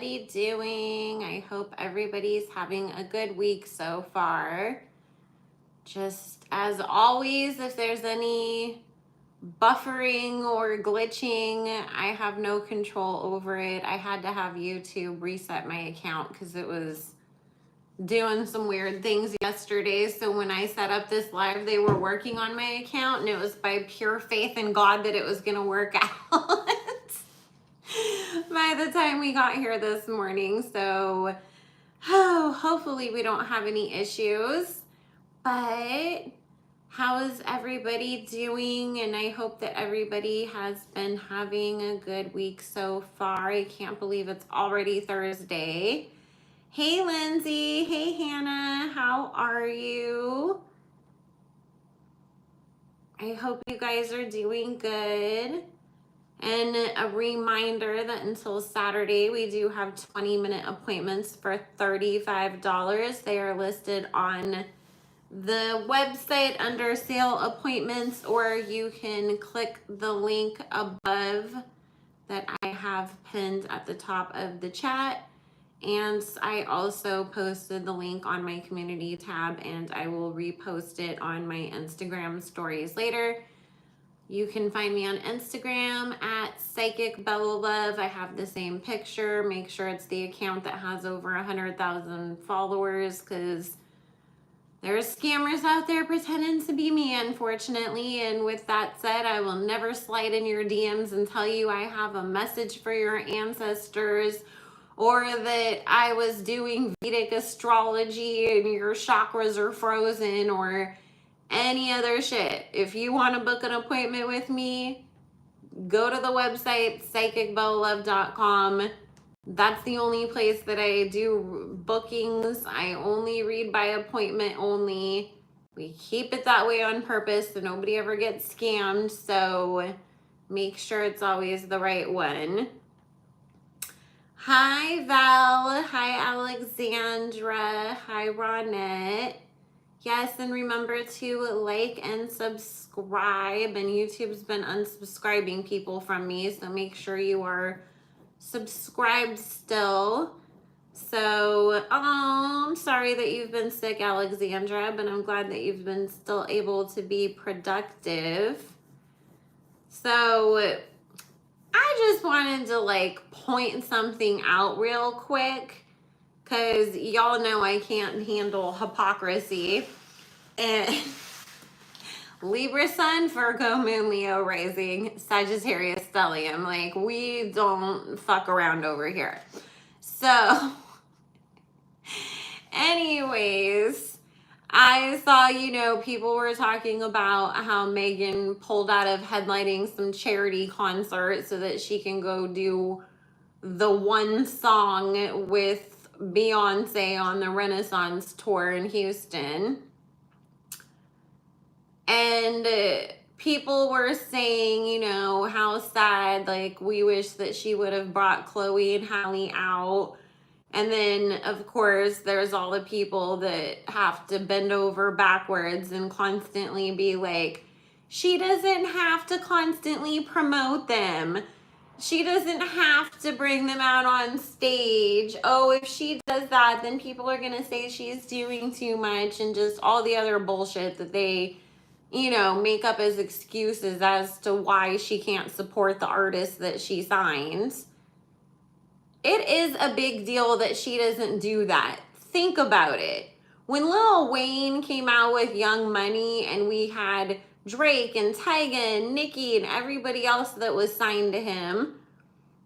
everybody doing? I hope everybody's having a good week so far. Just as always, if there's any buffering or glitching, I have no control over it. I had to have YouTube reset my account because it was doing some weird things yesterday. So when I set up this live, they were working on my account, and it was by pure faith in God that it was going to work out by the time we got here this morning. So hopefully we don't have any issues. But how is everybody doing? And I hope that everybody has been having a good week so far. I can't believe it's already Thursday. Hey, Lindsay. Hey, Hannah. How are you? I hope you guys are doing good. And a reminder that until Saturday, we do have 20-minute appointments for $35. They are listed on the website under sale appointments, or you can click the link above that I have pinned at the top of the chat. And I also posted the link on my community tab, and I will repost it on my Instagram stories later. You can find me on Instagram at Psychic Bella Love. I have the same picture. Make sure it's the account that has over 100,000 followers, because there's scammers out there pretending to be me, unfortunately. And with that said, I will never slide in your DMs and tell you I have a message for your ancestors, or that I was doing Vedic astrology and your chakras are frozen, or any other shit. If you want to book an appointment with me, go to the website, psychicbellalove.com. That's the only place that I do bookings. I only read by appointment only. We keep it that way on purpose so nobody ever gets scammed. So make sure it's always the right one. Hi, Val. Hi, Alexandra. Hi, Ronette. Yes, and remember to like and subscribe. And YouTube's been unsubscribing people from me, so make sure you are subscribed still. So, I'm sorry that you've been sick, Alexandra, but I'm glad that you've been still able to be productive. So, I just wanted to point something out real quick, because y'all know I can't handle hypocrisy. And Libra Sun, Virgo Moon, Leo Rising, Sagittarius Stellium. We don't fuck around over here. So, anyways, I saw, people were talking about how Megan pulled out of headlining some charity concert so that she can go do the one song with Beyonce on the Renaissance tour in Houston. And people were saying, how sad, we wish that she would have brought Chloe and Halle out. And then, of course, there's all the people that have to bend over backwards and constantly be like, she doesn't have to constantly promote them. She doesn't have to bring them out on stage. Oh, if she does that, then people are going to say she's doing too much, and just all the other bullshit that they, make up as excuses as to why she can't support the artist that she signs. It is a big deal that she doesn't do that. Think about it. When Lil Wayne came out with Young Money, and we had Drake and Tyga and Nicki and everybody else that was signed to him,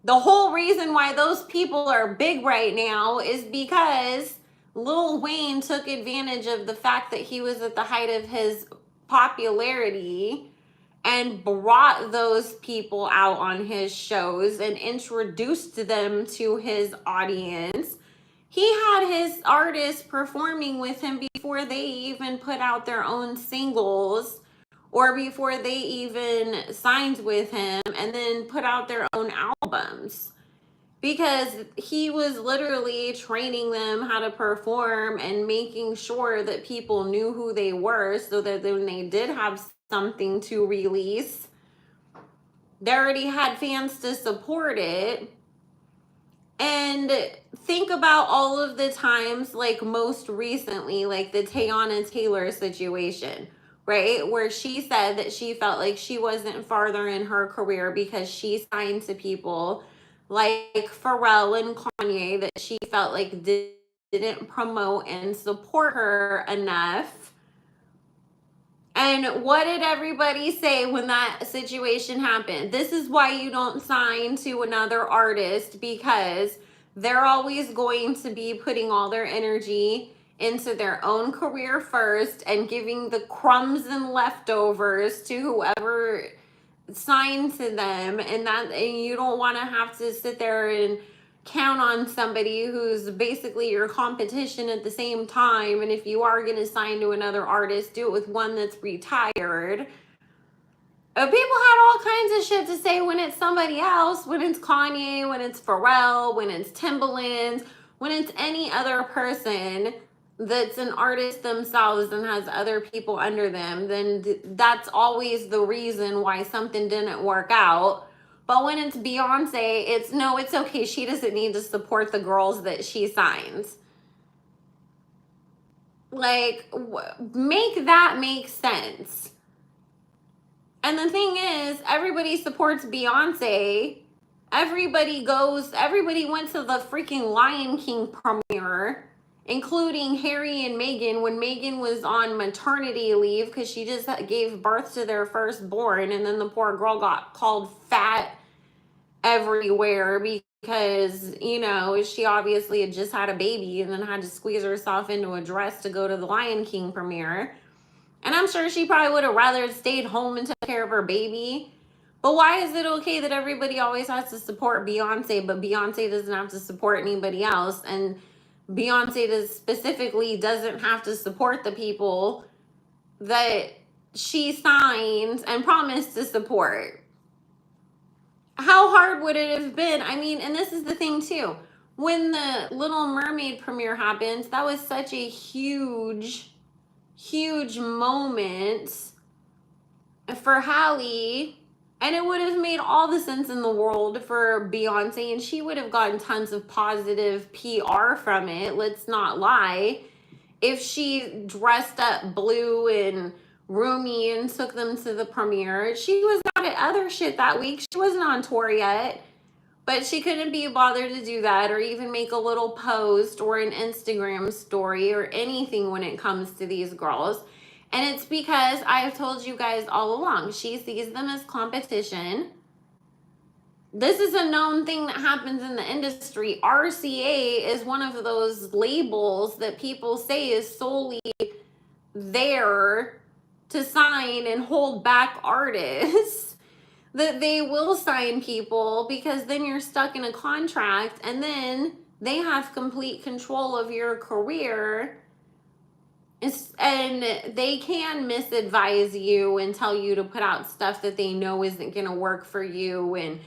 the whole reason why those people are big right now is because Lil Wayne took advantage of the fact that he was at the height of his popularity and brought those people out on his shows and introduced them to his audience. He had his artists performing with him before they even put out their own singles, or before they even signed with him and then put out their own albums, because he was literally training them how to perform and making sure that people knew who they were, so that when they did have something to release, they already had fans to support it. And think about all of the times, like most recently, like the Teyana Taylor situation, right? Where she said that she felt like she wasn't farther in her career because she signed to people like Pharrell and Kanye that she felt like didn't promote and support her enough. And what did everybody say when that situation happened? This is why you don't sign to another artist, because they're always going to be putting all their energy into their own career first and giving the crumbs and leftovers to whoever signed to them. And you don't want to have to sit there and count on somebody who's basically your competition at the same time. And if you are going to sign to another artist, do it with one that's retired. People had all kinds of shit to say when it's somebody else, when it's Kanye, when it's Pharrell, when it's Timbaland, when it's any other person that's an artist themselves and has other people under them. Then that's always the reason why something didn't work out. But when it's Beyonce, it's okay. She doesn't need to support the girls that she signs. Like, make that make sense. And the thing is, everybody supports Beyonce. Everybody went to the freaking Lion King premiere, including Harry and Meghan when Meghan was on maternity leave because she just gave birth to their firstborn. And then the poor girl got called fat everywhere because, she obviously had just had a baby and then had to squeeze herself into a dress to go to the Lion King premiere. And I'm sure she probably would have rather stayed home and took care of her baby. But why is it okay that everybody always has to support Beyonce, but Beyonce doesn't have to support anybody else? And Beyonce specifically doesn't have to support the people that she signed and promised to support. How hard would it have been? I mean, and this is the thing too. When the Little Mermaid premiere happened, that was such a huge moment for Halle, and it would have made all the sense in the world for Beyonce, and she would have gotten tons of positive PR from it. Let's not lie. If she dressed up blue and roomy and took them to the premiere, she was out at other shit that week. She wasn't on tour yet. But she couldn't be bothered to do that or even make a little post or an Instagram story or anything when it comes to these girls. And it's because I've told you guys all along, she sees them as competition. This is a known thing that happens in the industry. RCA is one of those labels that people say is solely there to sign and hold back artists. That they will sign people because then you're stuck in a contract and then they have complete control of your career, and they can misadvise you and tell you to put out stuff that they know isn't going to work for you, and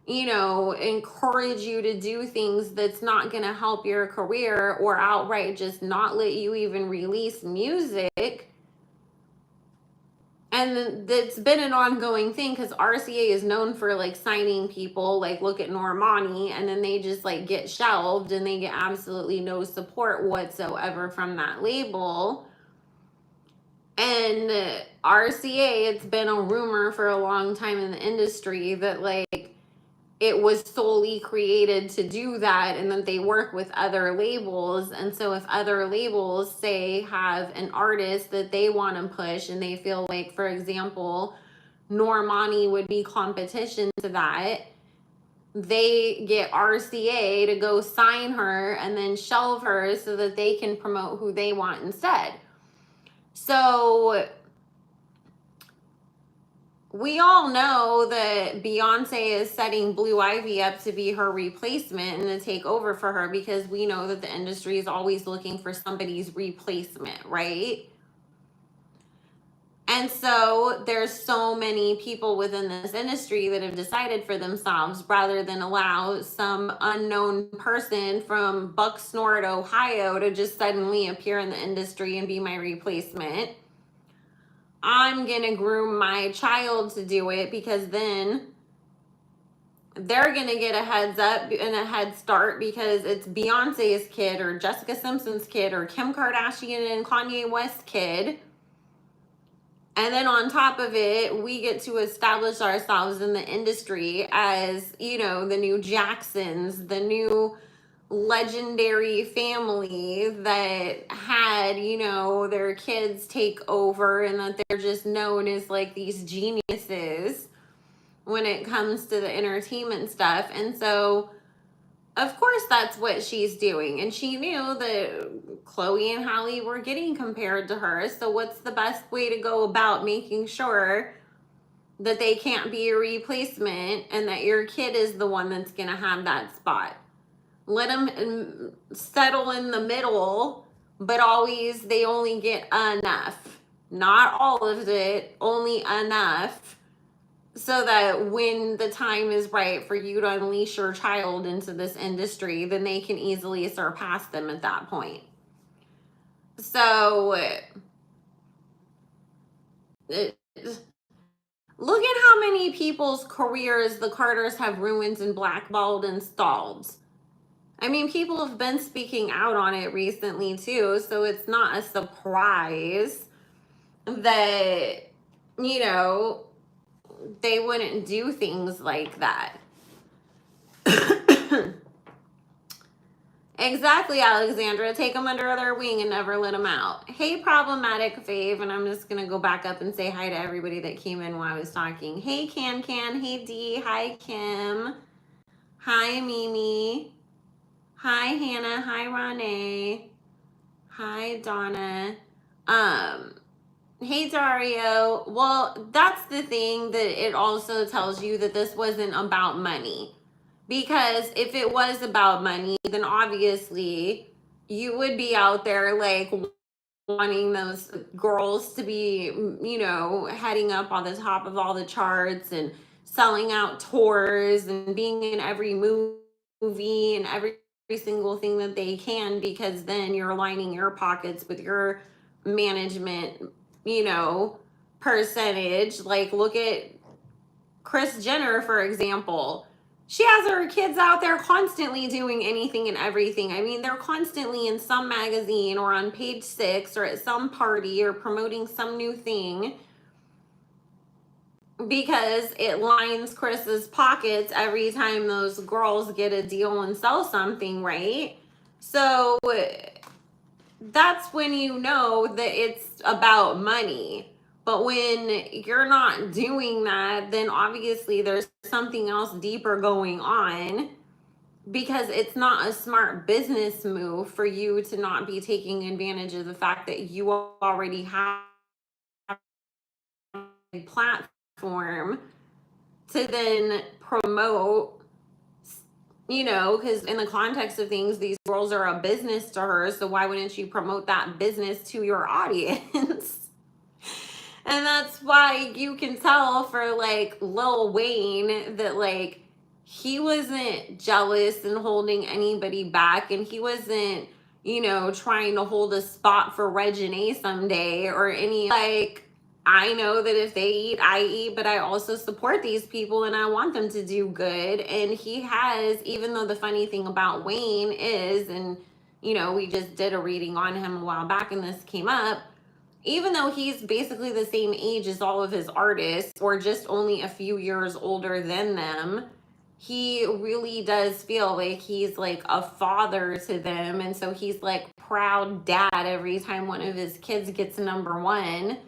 encourage you to do things that's not going to help your career, or outright just not let you even release music. And it's been an ongoing thing because RCA is known for like signing people, like look at Normani, and then they just like get shelved and they get absolutely no support whatsoever from that label. And RCA, it's been a rumor for a long time in the industry that like it was solely created to do that, and that they work with other labels. And so if other labels, say, have an artist that they want to push and they feel like, for example, Normani would be competition to that, they get RCA to go sign her and then shelve her so that they can promote who they want instead. So we all know that Beyonce is setting Blue Ivy up to be her replacement and to take over for her, because we know that the industry is always looking for somebody's replacement, right? And so there's so many people within this industry that have decided for themselves, rather than allow some unknown person from Bucksnort, Ohio to just suddenly appear in the industry and be my replacement, I'm going to groom my child to do it, because then they're going to get a heads up and a head start because it's Beyonce's kid or Jessica Simpson's kid or Kim Kardashian and Kanye West's kid. And then on top of it, we get to establish ourselves in the industry as, you know, the new Jacksons, the new legendary family that had, you know, their kids take over, and that they're just known as like these geniuses when it comes to the entertainment stuff. And so of course that's what she's doing, and she knew that Chloe and Halle were getting compared to her. So what's the best way to go about making sure that they can't be a replacement and that your kid is the one that's going to have that spot? Let them settle in the middle, but always they only get enough, not all of it, only enough, so that when the time is right for you to unleash your child into this industry, then they can easily surpass them at that point. So look at how many people's careers the Carters have ruined and blackballed and stalled. I mean, people have been speaking out on it recently too, so it's not a surprise that, you know, they wouldn't do things like that. Exactly, Alexandra. Take them under their wing and never let them out. Hey, problematic fave, and I'm just gonna go back up and say hi to everybody that came in while I was talking. Hey, Can. Hey, Dee. Hi, Kim. Hi, Mimi. Hi, Hannah. Hi, Renee. Hi, Donna. Hey, Dario. Well, that's the thing, that it also tells you that this wasn't about money. Because if it was about money, then obviously you would be out there like wanting those girls to be, you know, heading up on the top of all the charts and selling out tours and being in every movie and every single thing that they can, because then you're lining your pockets with your management, you know, percentage. Like, look at Kris Jenner, for example. She has her kids out there constantly doing anything and everything. I mean, they're constantly in some magazine or on page 6 or at some party or promoting some new thing, because it lines Kris's pockets every time those girls get a deal and sell something, right? So that's when you know that it's about money. But when you're not doing that, then obviously there's something else deeper going on, because it's not a smart business move for you to not be taking advantage of the fact that you already have a platform to then promote, you know, because in the context of things, these girls are a business to her. So why wouldn't you promote that business to your audience? And that's why you can tell for like Lil Wayne that like he wasn't jealous and holding anybody back, and he wasn't, you know, trying to hold a spot for Reginae someday or any, like, I know that if they eat, I eat, but I also support these people and I want them to do good. And he has, even though the funny thing about Wayne is, and you know, we just did a reading on him a while back and this came up, even though he's basically the same age as all of his artists, or just only a few years older than them, he really does feel like he's like a father to them. And so he's like proud dad every time one of his kids gets #1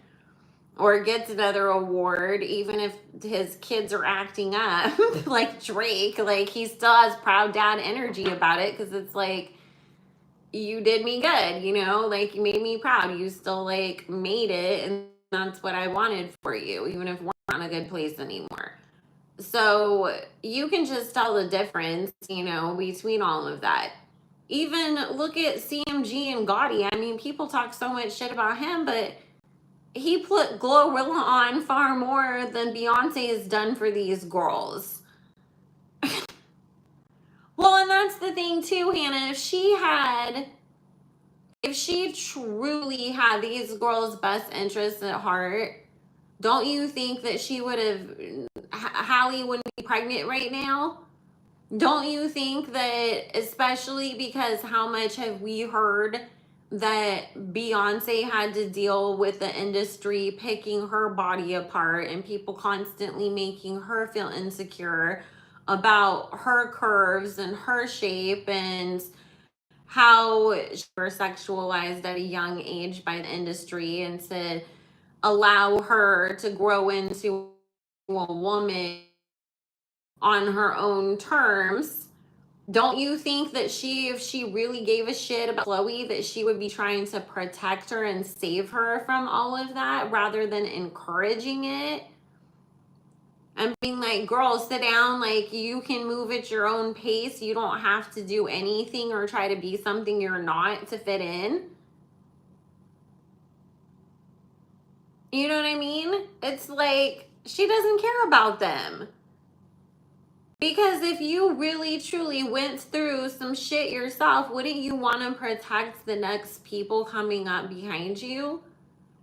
or gets another award, even if his kids are acting up like Drake. Like, he still has proud dad energy about it, because it's like, you did me good, you know, like you made me proud. You still like made it, and that's what I wanted for you, even if we're not in a good place anymore. So you can just tell the difference, you know, between all of that. Even look at CMG and Gotti. I mean, people talk so much shit about him, but he put Glorilla on far more than Beyonce has done for these girls. Well, and that's the thing too, Hannah. If she truly had these girls' best interests at heart, don't you think that she would have Hallie wouldn't be pregnant right now? Don't you think that, especially because how much have we heard that Beyonce had to deal with the industry picking her body apart and people constantly making her feel insecure about her curves and her shape and how she was sexualized at a young age by the industry, and to allow her to grow into a woman on her own terms? Don't you think that if she really gave a shit about Chloe, that she would be trying to protect her and save her from all of that rather than encouraging it? And being like, girl, sit down, like you can move at your own pace. You don't have to do anything or try to be something you're not to fit in. You know what I mean? It's like she doesn't care about them. Because if you really truly went through some shit yourself, wouldn't you want to protect the next people coming up behind you?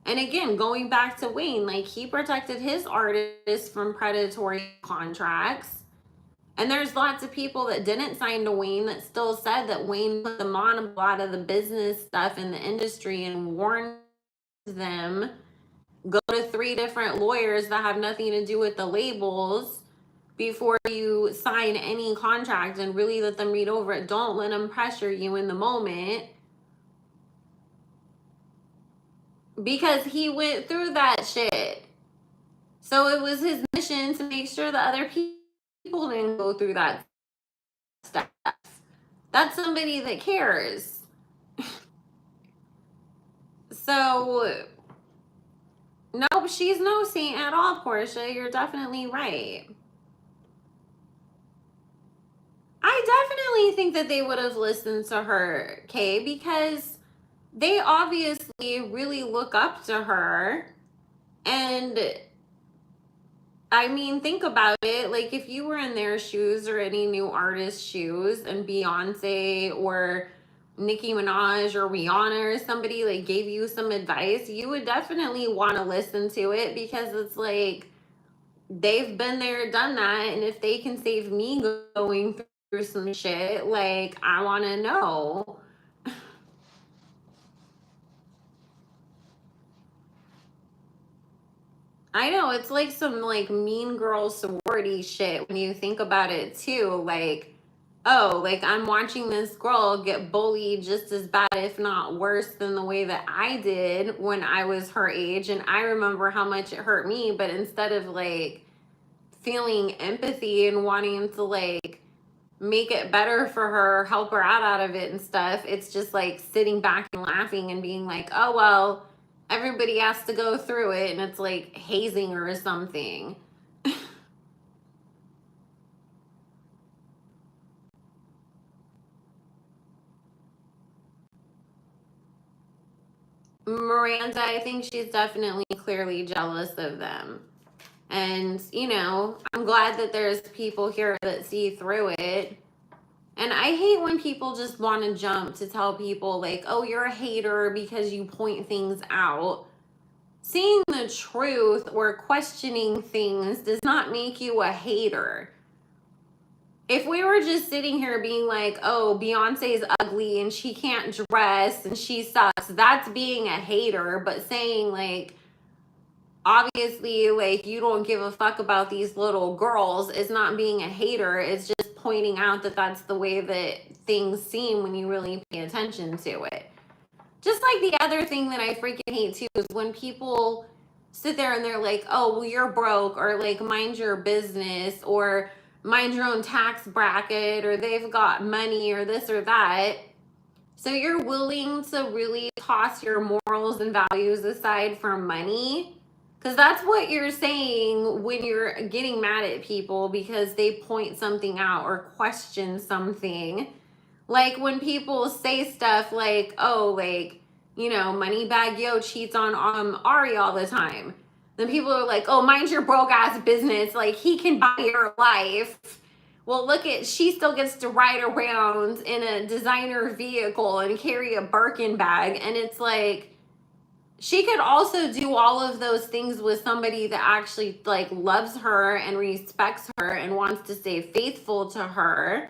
And again, going back to Wayne, like he protected his artists from predatory contracts. And there's lots of people that didn't sign to Wayne that still said that Wayne put them on a lot of the business stuff in the industry and warned them, go to 3 different lawyers that have nothing to do with the labels before you sign any contract, and really let them read over it. Don't let them pressure you in the moment, because he went through that shit. So it was his mission to make sure that other people didn't go through that stuff. That's somebody that cares. So no, she's no saint at all, Portia. You're definitely right. I definitely think that they would have listened to her, Kay, because they obviously really look up to her. And I mean, think about it. Like, if you were in their shoes or any new artist's shoes, and Beyonce or Nicki Minaj or Rihanna or somebody like gave you some advice, you would definitely want to listen to it, because it's like they've been there, done that. And if they can save me going through some shit, like, I want to know. I know, it's like some like mean girl sorority shit when you think about it too. Like, oh, like I'm watching this girl get bullied just as bad, if not worse, than the way that I did when I was her age. And I remember how much it hurt me. But instead of like feeling empathy and wanting to like make it better for her, help her out of it and stuff, it's just like sitting back and laughing and being like, oh, well, everybody has to go through it, and it's like hazing her or something. Miranda, I think she's definitely clearly jealous of them. And, you know, I'm glad that there's people here that see through it. And I hate when people just want to jump to tell people, like, oh, you're a hater because you point things out. Seeing the truth or questioning things does not make you a hater. If we were just sitting here being like, oh, Beyonce's ugly and she can't dress and she sucks, that's being a hater. But saying, like, obviously, like, you don't give a fuck about these little girls is not being a hater. It's just pointing out that that's the way that things seem when you really pay attention to it. Just like the other thing that I freaking hate too is when people sit there and they're like, oh, well, you're broke, or like, mind your business, or mind your own tax bracket, or they've got money, or this or that. So you're willing to really toss your morals and values aside for money? Because that's what you're saying when you're getting mad at people because they point something out or question something. Like when people say stuff like, oh, like, you know, Moneybag Yo cheats on Ari all the time. Then people are like, oh, mind your broke ass business. Like, he can buy your life. Well, look at, she still gets to ride around in a designer vehicle and carry a Birkin bag. And it's like, she could also do all of those things with somebody that actually like loves her and respects her and wants to stay faithful to her,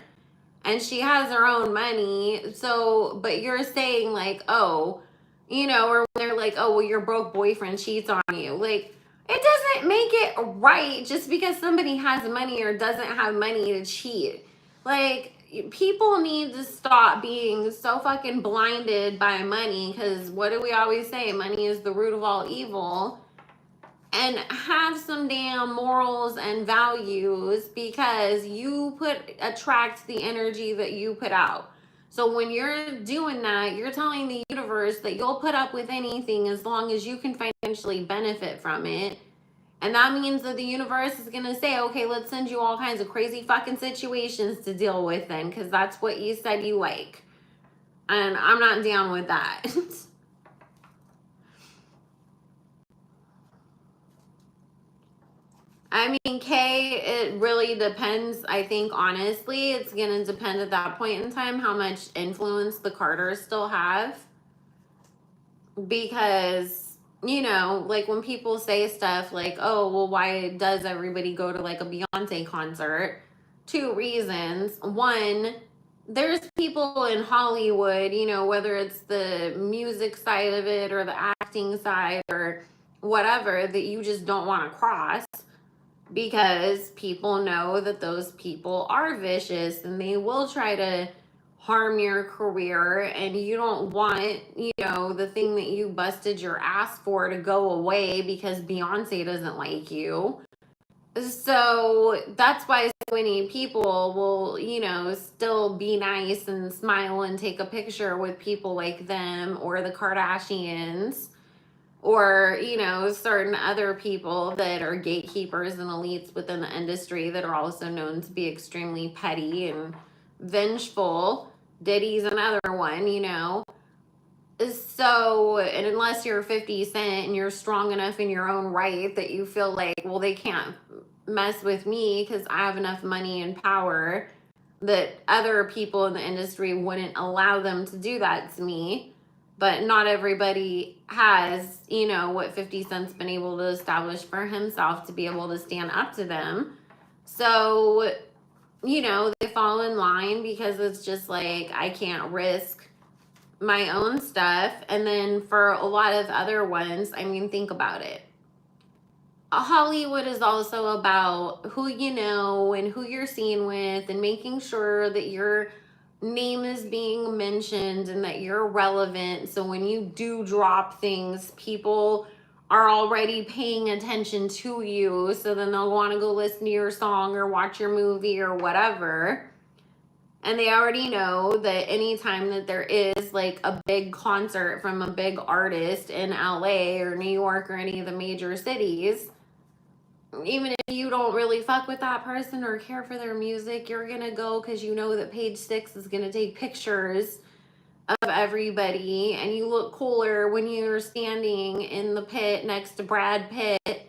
and she has her own money. So, but you're saying like, oh, you know, or when they're like, oh, well, your broke boyfriend cheats on you. Like, it doesn't make it right just because somebody has money or doesn't have money to cheat. Like, people need to stop being so fucking blinded by money, because what do we always say? Money is the root of all evil. And have some damn morals and values, because you attract the energy that you put out. So when you're doing that, you're telling the universe that you'll put up with anything as long as you can financially benefit from it. And that means that the universe is going to say, okay, let's send you all kinds of crazy fucking situations to deal with then, because that's what you said you like. And I'm not down with that. I mean, Kay, it really depends. I think, honestly, it's going to depend at that point in time how much influence the Carters still have. Because, you know, like when people say stuff like, oh, well, why does everybody go to like a Beyonce concert? Two reasons. One, there's people in Hollywood, you know, whether it's the music side of it or the acting side or whatever, that you just don't want to cross, because people know that those people are vicious and they will try to harm your career, and you don't want, you know, the thing that you busted your ass for to go away because Beyonce doesn't like you. So that's why so many people will, you know, still be nice and smile and take a picture with people like them or the Kardashians, or, you know, certain other people that are gatekeepers and elites within the industry that are also known to be extremely petty and vengeful. Diddy's another one, you know. So, and unless you're 50 Cent and you're strong enough in your own right that you feel like, well, they can't mess with me because I have enough money and power that other people in the industry wouldn't allow them to do that to me. But not everybody has, you know, what 50 Cent's been able to establish for himself to be able to stand up to them. So, you know, they fall in line because it's just like, I can't risk my own stuff. And then for a lot of other ones, I mean, think about it. Hollywood is also about who you know and who you're seen with, and making sure that your name is being mentioned and that you're relevant. So when you do drop things, people are already paying attention to you. So then they'll want to go listen to your song or watch your movie or whatever. And they already know that anytime that there is like a big concert from a big artist in LA or New York or any of the major cities, even if you don't really fuck with that person or care for their music, you're gonna go because you know that Page Six is gonna take pictures of everybody, and you look cooler when you're standing in the pit next to Brad Pitt,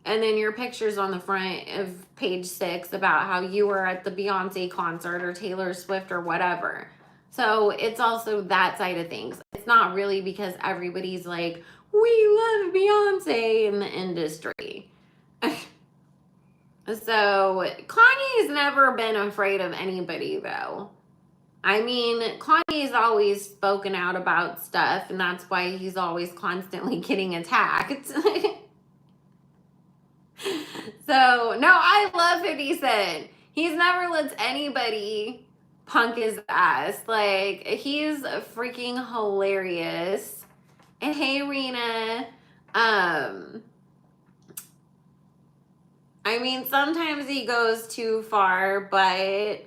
and then your picture's on the front of Page Six about how you were at the Beyonce concert or Taylor Swift or whatever. So it's also that side of things. It's not really because everybody's like, we love Beyonce in the industry. So Kanye's never been afraid of anybody, though. I mean, Kanye's always spoken out about stuff, and that's why he's always constantly getting attacked. So, no, I love 50 Cent. He's never let anybody punk his ass. Like, he's freaking hilarious. And hey, Rena, I mean, sometimes he goes too far, but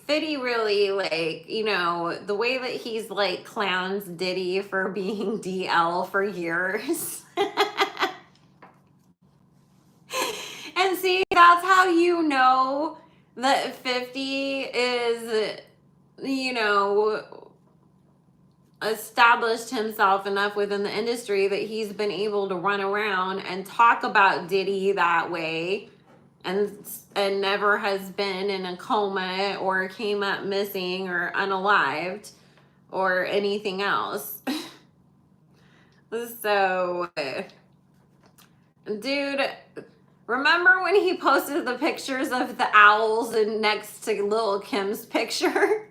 Fitty really, like, you know, the way that he's like clowns Diddy for being DL for years. And see, that's how you know that 50 is, you know, established himself enough within the industry that he's been able to run around and talk about Diddy that way, and never has been in a coma or came up missing or unalived or anything else. So, dude, remember when he posted the pictures of the owls and next to Lil' Kim's picture?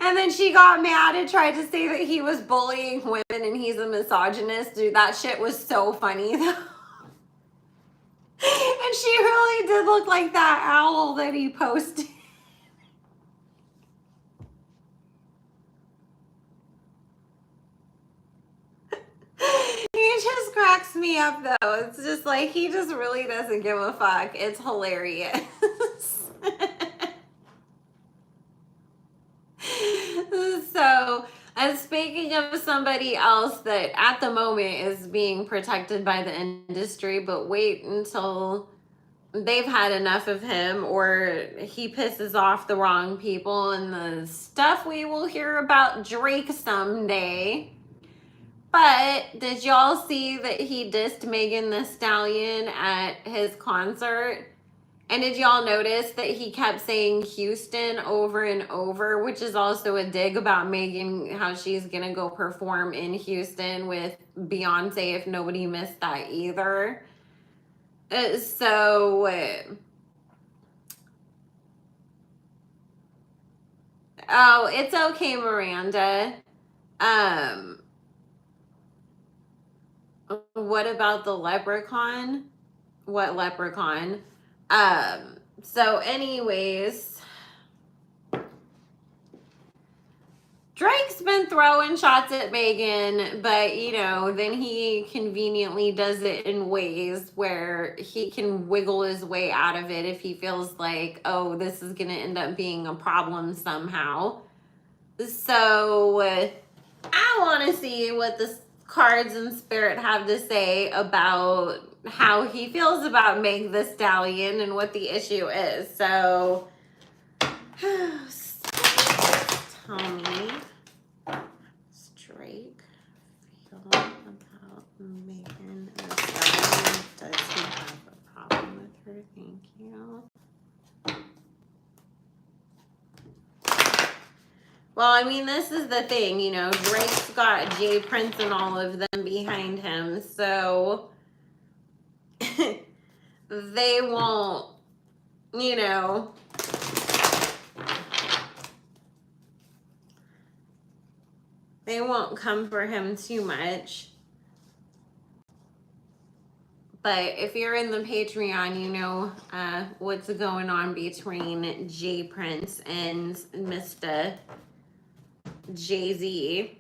And then she got mad and tried to say that he was bullying women and he's a misogynist. Dude, that shit was so funny, though. And she really did look like that owl that he posted. He just cracks me up, though. It's just like, he just really doesn't give a fuck. It's hilarious. So, and speaking of somebody else that at the moment is being protected by the industry, but wait until they've had enough of him or he pisses off the wrong people, and the stuff we will hear about Drake someday. But did y'all see that he dissed Megan Thee Stallion at his concert? And did y'all notice that he kept saying Houston over and over, which is also a dig about Megan, how she's going to go perform in Houston with Beyonce, if nobody missed that either. So, oh, it's okay, Miranda. What about the leprechaun? What leprechaun? So anyways, Drake's been throwing shots at Megan, but you know, then he conveniently does it in ways where he can wiggle his way out of it if he feels like, oh, this is gonna end up being a problem somehow. So I want to see what the cards and spirit have to say about how he feels about Meg Thee Stallion and what the issue is. So tell me, Drake feel about Megan Thee Stallion? Does he have a problem with her? Thank you. Well, I mean, this is the thing, you know, Drake's got Jay Prince and all of them behind him, so they won't, you know, they won't come for him too much. But if you're in the Patreon, you know what's going on between Jay Prince and Mr. Jay-Z.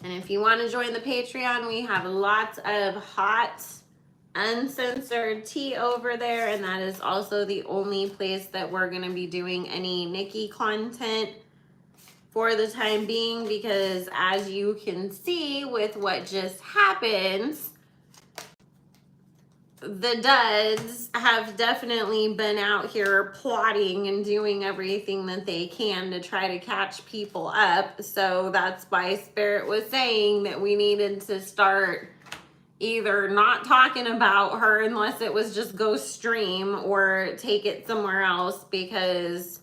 And if you want to join the Patreon, we have lots of hot, uncensored tea over there. And that is also the only place that we're going to be doing any Nicki content for the time being. Because as you can see with what just happened, the duds have definitely been out here plotting and doing everything that they can to try to catch people up. So that's why Spirit was saying that we needed to start either not talking about her unless it was just go stream or take it somewhere else, because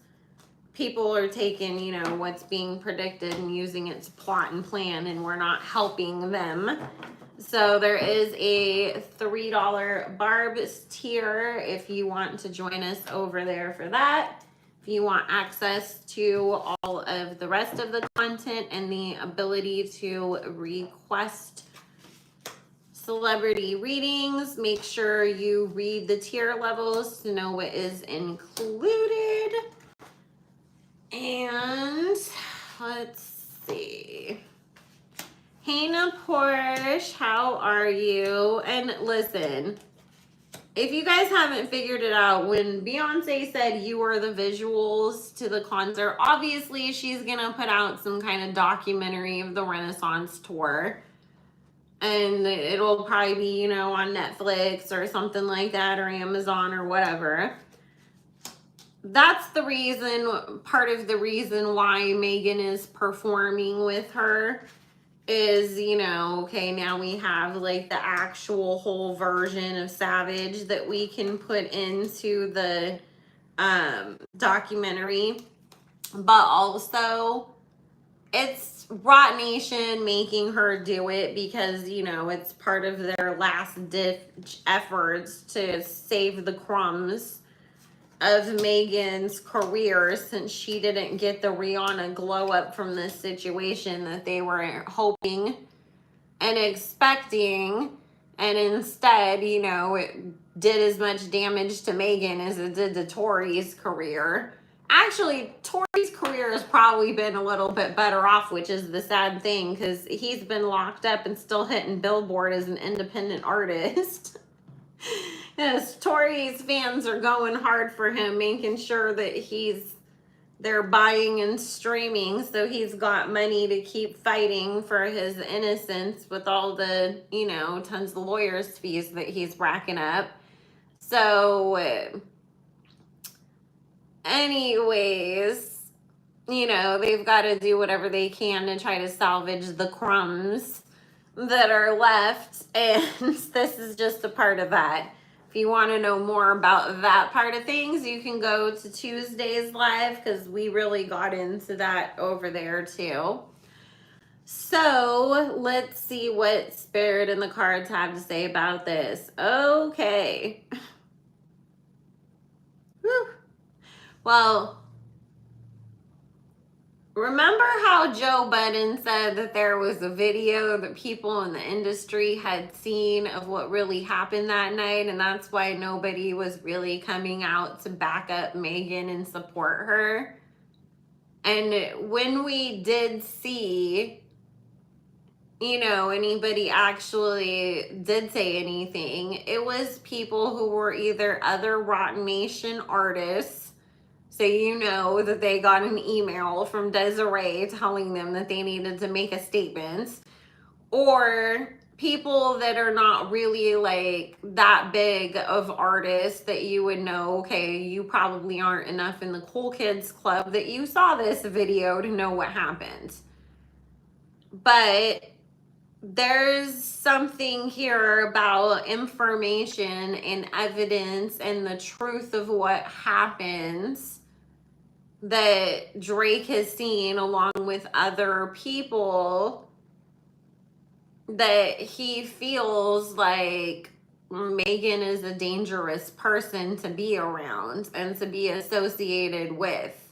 people are taking, you know, what's being predicted and using it to plot and plan, and we're not helping them. So there is a $3 Barb's tier if you want to join us over there for that. If you want access to all of the rest of the content and the ability to request celebrity readings, make sure you read the tier levels to know what is included. And let's see. Hannah Porsche, how are you? And listen, if you guys haven't figured it out, when Beyonce said you were the visuals to the concert, obviously she's gonna put out some kind of documentary of the Renaissance tour. And it'll probably be, you know, on Netflix or something like that, or Amazon or whatever. That's the reason, part of the reason why Megan is performing with her is, you know, okay, now we have like the actual whole version of Savage that we can put into the documentary. But also, it's Rot Nation making her do it because, you know, it's part of their last ditch efforts to save the crumbs of Megan's career, since she didn't get the Rihanna glow up from this situation that they were hoping and expecting. And instead, you know, it did as much damage to Megan as it did to Tori's career. Actually, Tori's career has probably been a little bit better off, which is the sad thing, because he's been locked up and still hitting Billboard as an independent artist. Yes, Tori's fans are going hard for him, making sure that they're buying and streaming, so he's got money to keep fighting for his innocence with all the, you know, tons of lawyers' fees that he's racking up. So, anyways, you know, they've got to do whatever they can to try to salvage the crumbs that are left, and this is just a part of that. If you want to know more about that part of things, you can go to Tuesday's live, because we really got into that over there too. So let's see what Spirit and the cards have to say about this. Okay. Whew. Well, remember how Joe Budden said that there was a video that people in the industry had seen of what really happened that night, and that's why nobody was really coming out to back up Megan and support her? And when we did see, you know, anybody actually did say anything, it was people who were either other Rotten Nation artists. So you know that they got an email from Desiree telling them that they needed to make a statement, or people that are not really like that big of artists that you would know, okay, you probably aren't enough in the cool kids club that you saw this video to know what happened. But there's something here about information and evidence and the truth of what happens that Drake has seen along with other people, that he feels like Megan is a dangerous person to be around and to be associated with.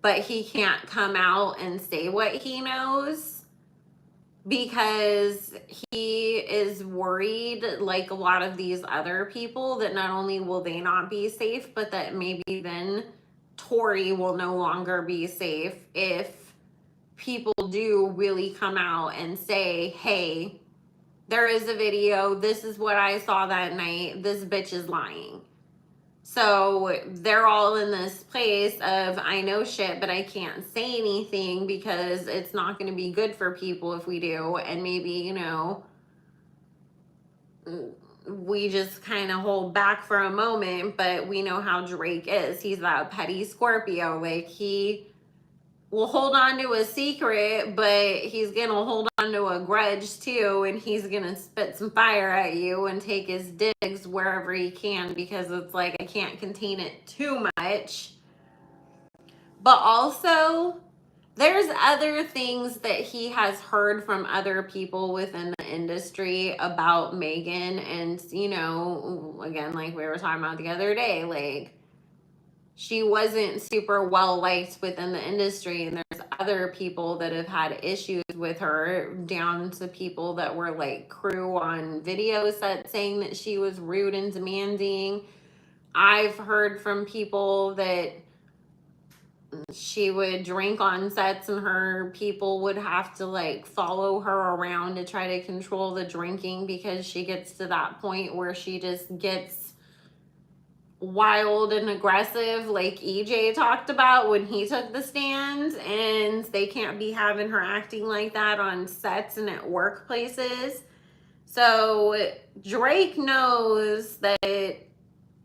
But he can't come out and say what he knows because he is worried, like a lot of these other people, that not only will they not be safe, but that maybe then Tori will no longer be safe if people do really come out and say, hey, there is a video, this is what I saw that night, this bitch is lying. So they're all in this place of, I know shit, but I can't say anything because it's not going to be good for people if we do. And maybe, you know, we just kind of hold back for a moment, but we know how Drake is. He's that petty Scorpio. Like, he will hold on to a secret, but he's going to hold on to a grudge too. And he's going to spit some fire at you and take his digs wherever he can, because it's like, I can't contain it too much. But also, there's other things that he has heard from other people within the industry about Megan. And, you know, again, like we were talking about the other day, like, she wasn't super well liked within the industry, and there's other people that have had issues with her, down to people that were like crew on video sets saying that she was rude and demanding. I've heard from people that she would drink on sets and her people would have to like follow her around to try to control the drinking, because she gets to that point where she just gets wild and aggressive, like EJ talked about when he took the stand, and they can't be having her acting like that on sets and at workplaces. So Drake knows that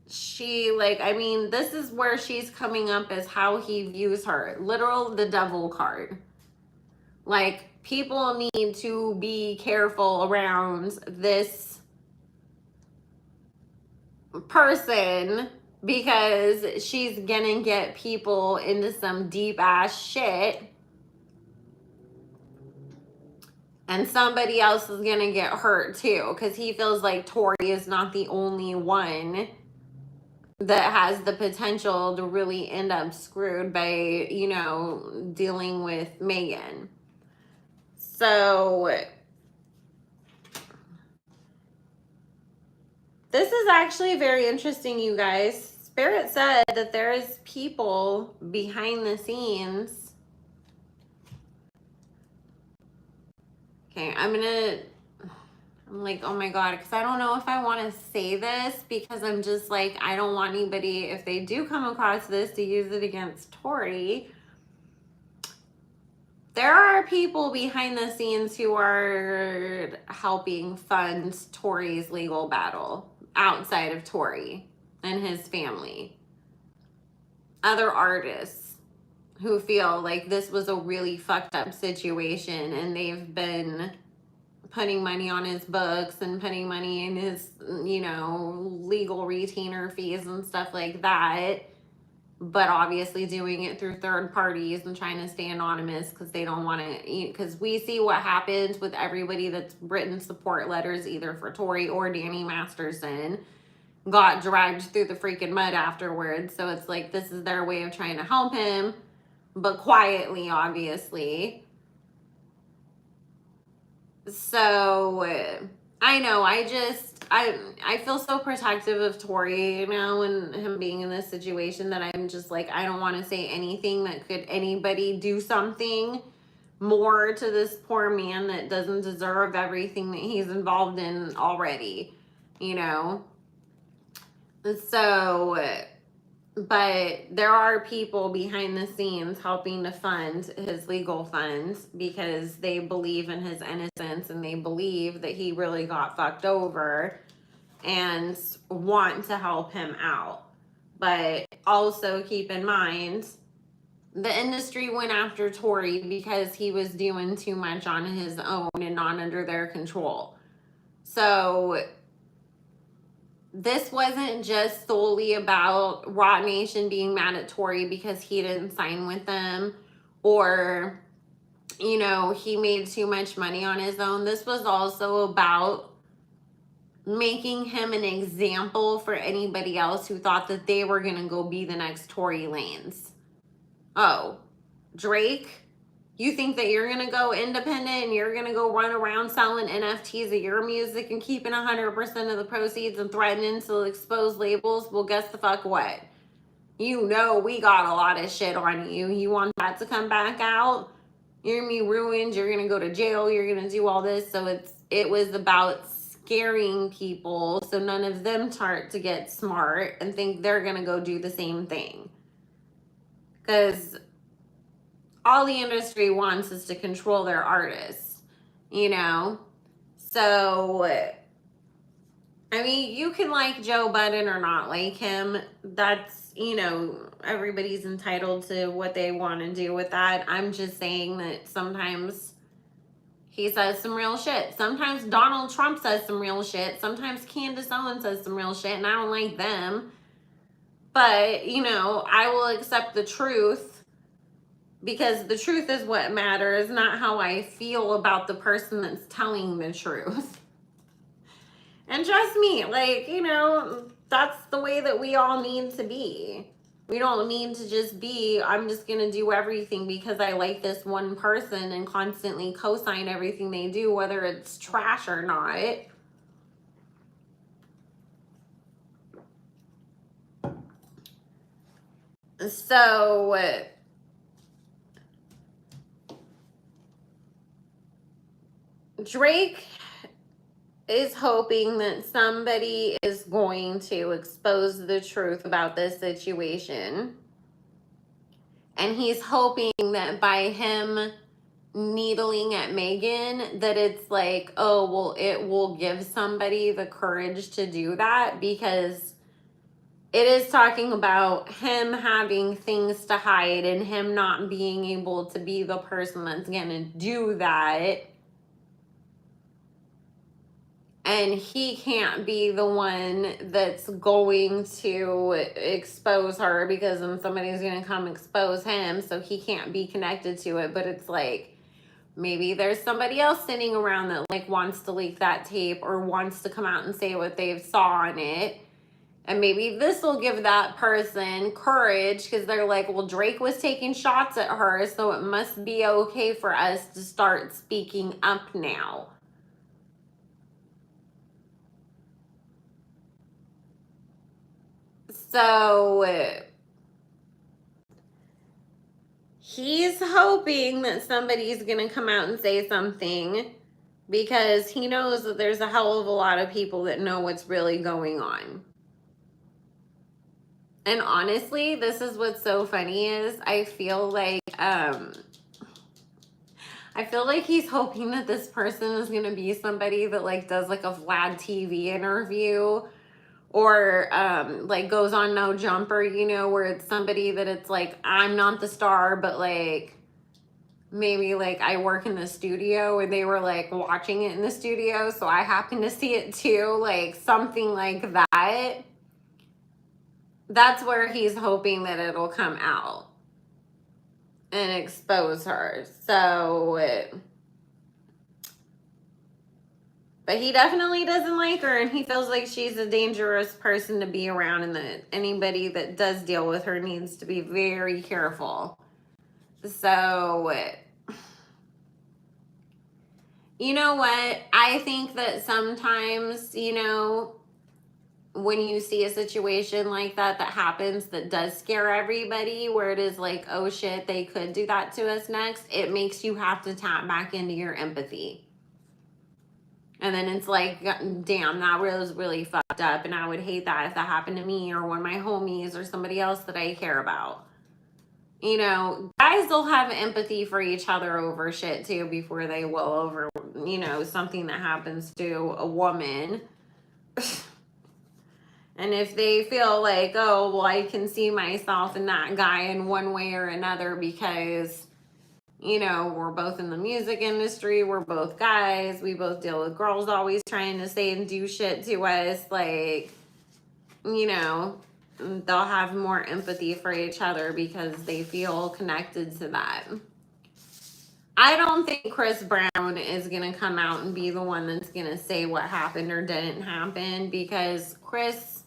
she, like, I mean, this is where she's coming up as how he views her. Literal the devil card. Like, people need to be careful around this person, because she's gonna get people into some deep ass shit And somebody else is going to get hurt too, because he feels like Tori is not the only one that has the potential to really end up screwed by, you know, dealing with Megan. So this is actually very interesting, you guys. Spirit said that there is people behind the scenes. Okay, I'm like, oh my God, because I don't know if I want to say this, because I'm just like, I don't want anybody, if they do come across this, to use it against Tori. There are people behind the scenes who are helping fund Tori's legal battle outside of Tori and his family. Other artists who feel like this was a really fucked up situation, and they've been putting money on his books and putting money in his, you know, legal retainer fees and stuff like that, but obviously doing it through third parties and trying to stay anonymous because they don't want to, because we see what happens with everybody that's written support letters either for Tori or Danny Masterson, got dragged through the freaking mud afterwards. So it's like, this is their way of trying to help him, but quietly, obviously. So I know, I feel so protective of Tori, you know, and him being in this situation, that I'm just like, I don't want to say anything that could anybody do something more to this poor man that doesn't deserve everything that he's involved in already, you know. So but there are people behind the scenes helping to fund his legal funds because they believe in his innocence, and they believe that he really got fucked over and want to help him out. But also keep in mind, the industry went after Tori because he was doing too much on his own and not under their control. So this wasn't just solely about Rock Nation being mad at Tori because he didn't sign with them, or, you know, he made too much money on his own. This was also about making him an example for anybody else who thought that they were going to go be the next Tory Lanez. Oh, Drake, you think that you're going to go independent and you're going to go run around selling NFTs of your music and keeping 100% of the proceeds and threatening to expose labels? Well, guess the fuck what? You know we got a lot of shit on you. You want that to come back out? You're going to be ruined. You're going to go to jail. You're going to do all this. So it was about scaring people so none of them start to get smart and think they're going to go do the same thing. Because all the industry wants is to control their artists, you know? So, I mean, you can like Joe Budden or not like him. That's, you know, everybody's entitled to what they want to do with that. I'm just saying that sometimes he says some real shit. Sometimes Donald Trump says some real shit. Sometimes Candace Owens says some real shit, and I don't like them. But, you know, I will accept the truth, because the truth is what matters, not how I feel about the person that's telling the truth. And trust me, like, you know, that's the way that we all need to be. We don't need to just be, I'm just going to do everything because I like this one person and constantly co-sign everything they do, whether it's trash or not. So Drake is hoping that somebody is going to expose the truth about this situation. And he's hoping that by him needling at Megan, that it's like, oh, well, it will give somebody the courage to do that, because it is talking about him having things to hide and him not being able to be the person that's going to do that. And he can't be the one that's going to expose her, because then somebody's going to come expose him, so he can't be connected to it. But it's like, Maybe there's somebody else sitting around that like wants to leak that tape or wants to come out and say what they saw on it. And maybe this will give that person courage because they're like, well, Drake was taking shots at her, so it must be okay for us to start speaking up now. So he's hoping that somebody's going to come out and say something because he knows that there's a hell of a lot of people that know what's really going on. And honestly, this is what's so funny is I feel like he's hoping that this person is going to be somebody that like does like a Vlad TV interview or like goes on No Jumper, you know, where it's somebody that it's like, I'm not the star, but like maybe like I work in the studio and they were like watching it in the studio, so I happen to see it too, like something like that. That's where he's hoping that it'll come out and expose her. So, but he definitely doesn't like her, and he feels like she's a dangerous person to be around, and that anybody that does deal with her needs to be very careful. So, you know what? I think that sometimes, you know, when you see a situation like that happens that does scare everybody, where it is like, oh shit, they could do that to us next, it makes you have to tap back into your empathy. And then it's like, damn, that was really fucked up, and I would hate that if that happened to me or one of my homies or somebody else that I care about. You know, guys will have empathy for each other over shit too before they will over, you know, something that happens to a woman. And if they feel like, oh, well, I can see myself in that guy in one way or another because, you know, we're both in the music industry, we're both guys, we both deal with girls always trying to say and do shit to us, like, you know, they'll have more empathy for each other because they feel connected to that. I don't think Chris Brown is going to come out and be the one that's going to say what happened or didn't happen, because Chris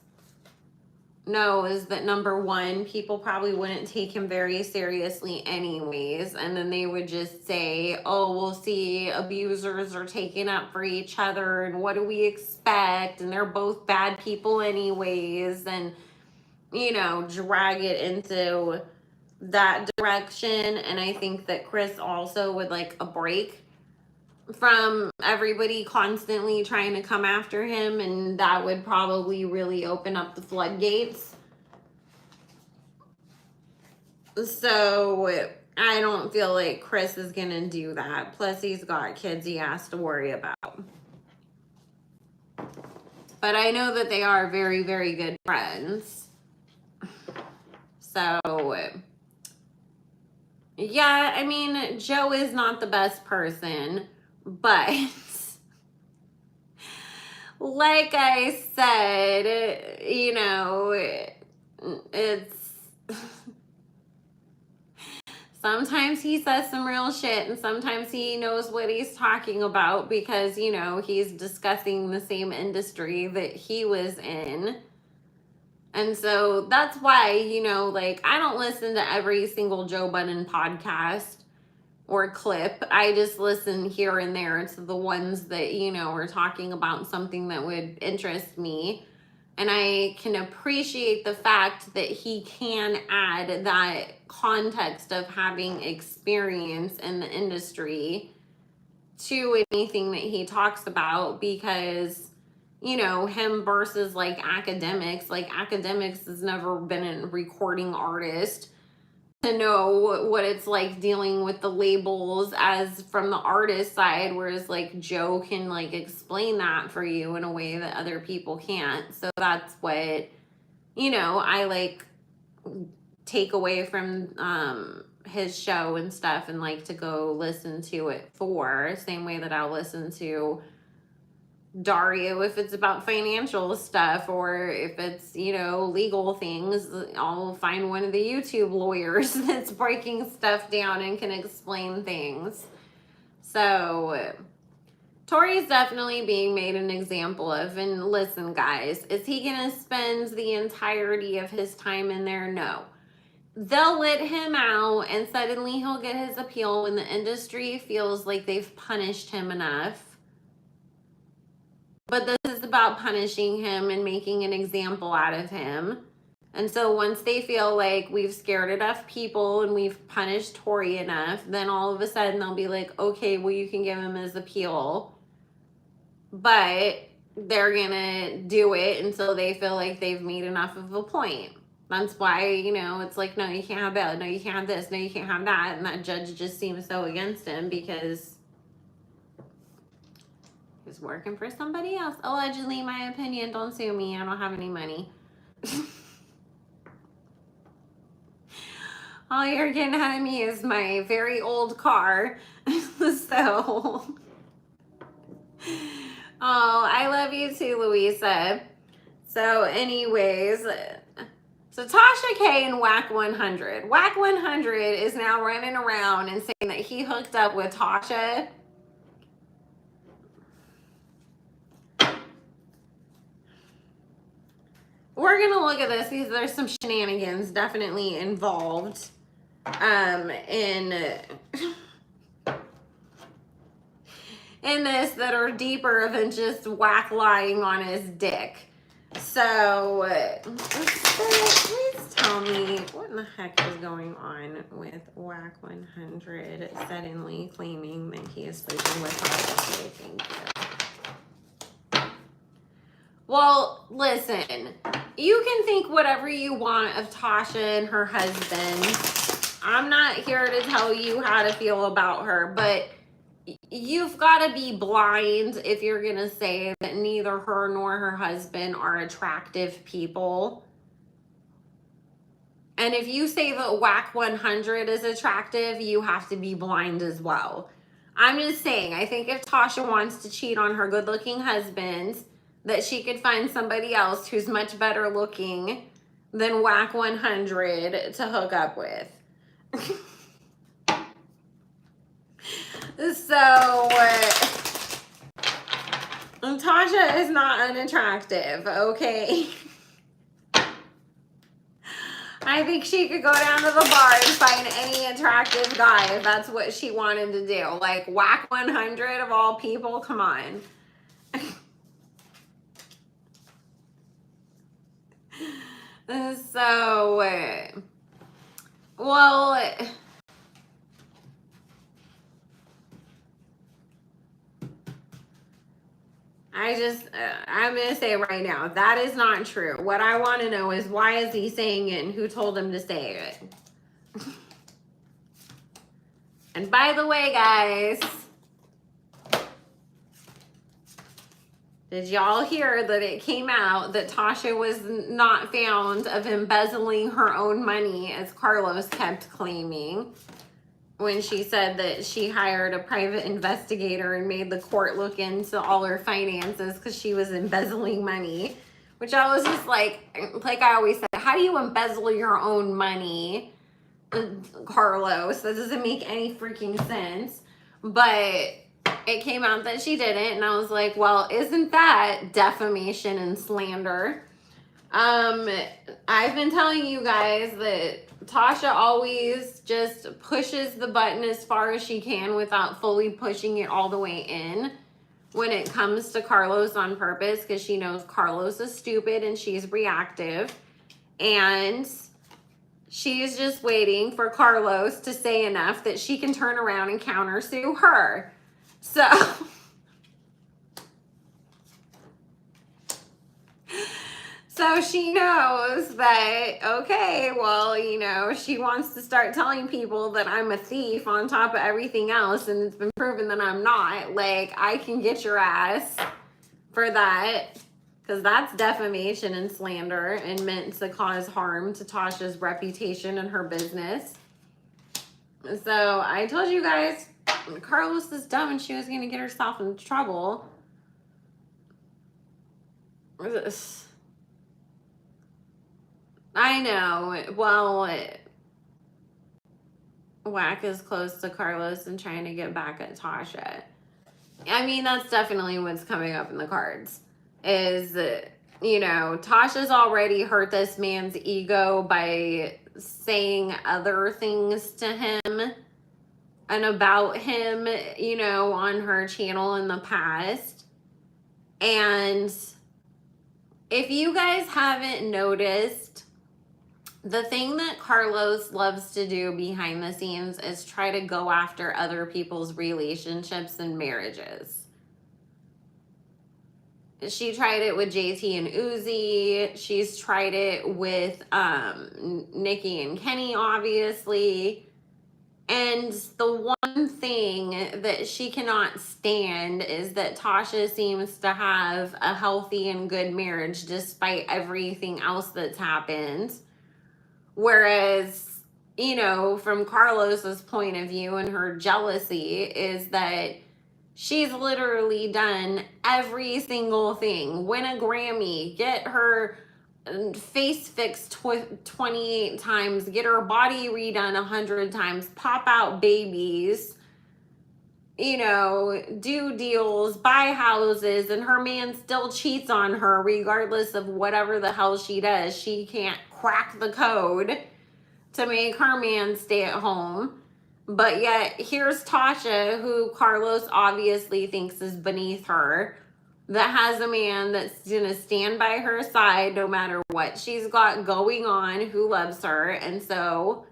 knows that, number one, people probably wouldn't take him very seriously anyways, and then they would just say, oh, we'll see, abusers are taking up for each other, and what do we expect, and they're both bad people anyways, and, you know, drag it into that direction. And I think that Chris also would like a break from everybody constantly trying to come after him, and that would probably really open up the floodgates. So I don't feel like Chris is gonna do that. Plus he's got kids he has to worry about. But I know that they are very, very good friends. So yeah, I mean, Joe is not the best person, but like I said, you know, it's sometimes he says some real shit and sometimes he knows what he's talking about because, you know, he's discussing the same industry that he was in. And so that's why, you know, like, I don't listen to every single Joe Budden podcast or clip. I just listen here and there to the ones that, you know, are talking about something that would interest me. And I can appreciate the fact that he can add that context of having experience in the industry to anything that he talks about, because, you know, him versus like academics has never been a recording artist to know what it's like dealing with the labels as from the artist side, whereas like Joe can like explain that for you in a way that other people can't. So that's what, you know, I like take away from his show and stuff and like to go listen to it for, same way that I'll listen to Dario if it's about financial stuff, or if it's, you know, legal things. I'll find one of the YouTube lawyers that's breaking stuff down and can explain things. So Tori's definitely being made an example of. And listen, guys, is he going to spend the entirety of his time in there? No. They'll let him out and suddenly he'll get his appeal when the industry feels like they've punished him enough. But this is about punishing him and making an example out of him. And so once they feel like we've scared enough people and we've punished Tori enough, then all of a sudden they'll be like, okay, well, you can give him his appeal. But they're going to do it until they feel like they've made enough of a point. That's why, you know, it's like, no, you can't have bail. No, you can't have this. No, you can't have that. And that judge just seems so against him because he's working for somebody else. Allegedly, my opinion. Don't sue me. I don't have any money. All you're getting out of me is my very old car. So, oh, I love you too, Louisa. So, anyways, so Tasha K and Wack 100. Wack 100 is now running around and saying that he hooked up with Tasha. We're going to look at this because there's some shenanigans definitely involved in this that are deeper than just Wack lying on his dick. So, please tell me what in the heck is going on with Wack 100 suddenly claiming that he is sleeping with Tasha. Thank you. Well, listen, you can think whatever you want of Tasha and her husband. I'm not here to tell you how to feel about her, but you've got to be blind if you're going to say that neither her nor her husband are attractive people. And if you say that Wack 100 is attractive, you have to be blind as well. I'm just saying, I think if Tasha wants to cheat on her good-looking husband, that she could find somebody else who's much better looking than Wack 100 to hook up with. So, Tasha is not unattractive, okay? I think she could go down to the bar and find any attractive guy if that's what she wanted to do. Like, Wack 100 of all people, come on. So, well, I'm going to say right now, that is not true. What I want to know is why is he saying it and who told him to say it? And by the way, guys, did y'all hear that it came out that Tasha was not found of embezzling her own money, as Carlos kept claiming, when she said that she hired a private investigator and made the court look into all her finances because she was embezzling money, which I was just like I always said, how do you embezzle your own money, Carlos? That doesn't make any freaking sense. But it came out that she didn't, and I was like, well, isn't that defamation and slander? I've been telling you guys that Tasha always just pushes the button as far as she can without fully pushing it all the way in when it comes to Carlos on purpose, because she knows Carlos is stupid and she's reactive, and she's just waiting for Carlos to say enough that she can turn around and countersue her. So she knows that, okay, well, you know, she wants to start telling people that I'm a thief on top of everything else, and it's been proven that I'm not. Like, I can get your ass for that, because that's defamation and slander and meant to cause harm to Tasha's reputation and her business. So I told you guys, Carlos is dumb and she was going to get herself into trouble. I know. Well, Wack is close to Carlos and trying to get back at Tasha. I mean, that's definitely what's coming up in the cards. Is, Tasha's already hurt this man's ego by saying other things to him and about him, on her channel in the past. And if you guys haven't noticed, the thing that Carlos loves to do behind the scenes is try to go after other people's relationships and marriages. She tried it with JT and Uzi. She's tried it with Nikki and Kenny, obviously. And the one thing that she cannot stand is that Tasha seems to have a healthy and good marriage despite everything else that's happened. Whereas, from Carlos's point of view and her jealousy is that she's literally done every single thing. Win a Grammy, get her face fixed 28 times, get her body redone 100 times, pop out babies, do deals, buy houses, and her man still cheats on her regardless of whatever the hell she does. She can't crack the code to make her man stay at home. But yet, here's Tasha, who Carlos obviously thinks is beneath her, that has a man that's going to stand by her side no matter what she's got going on, who loves her. And so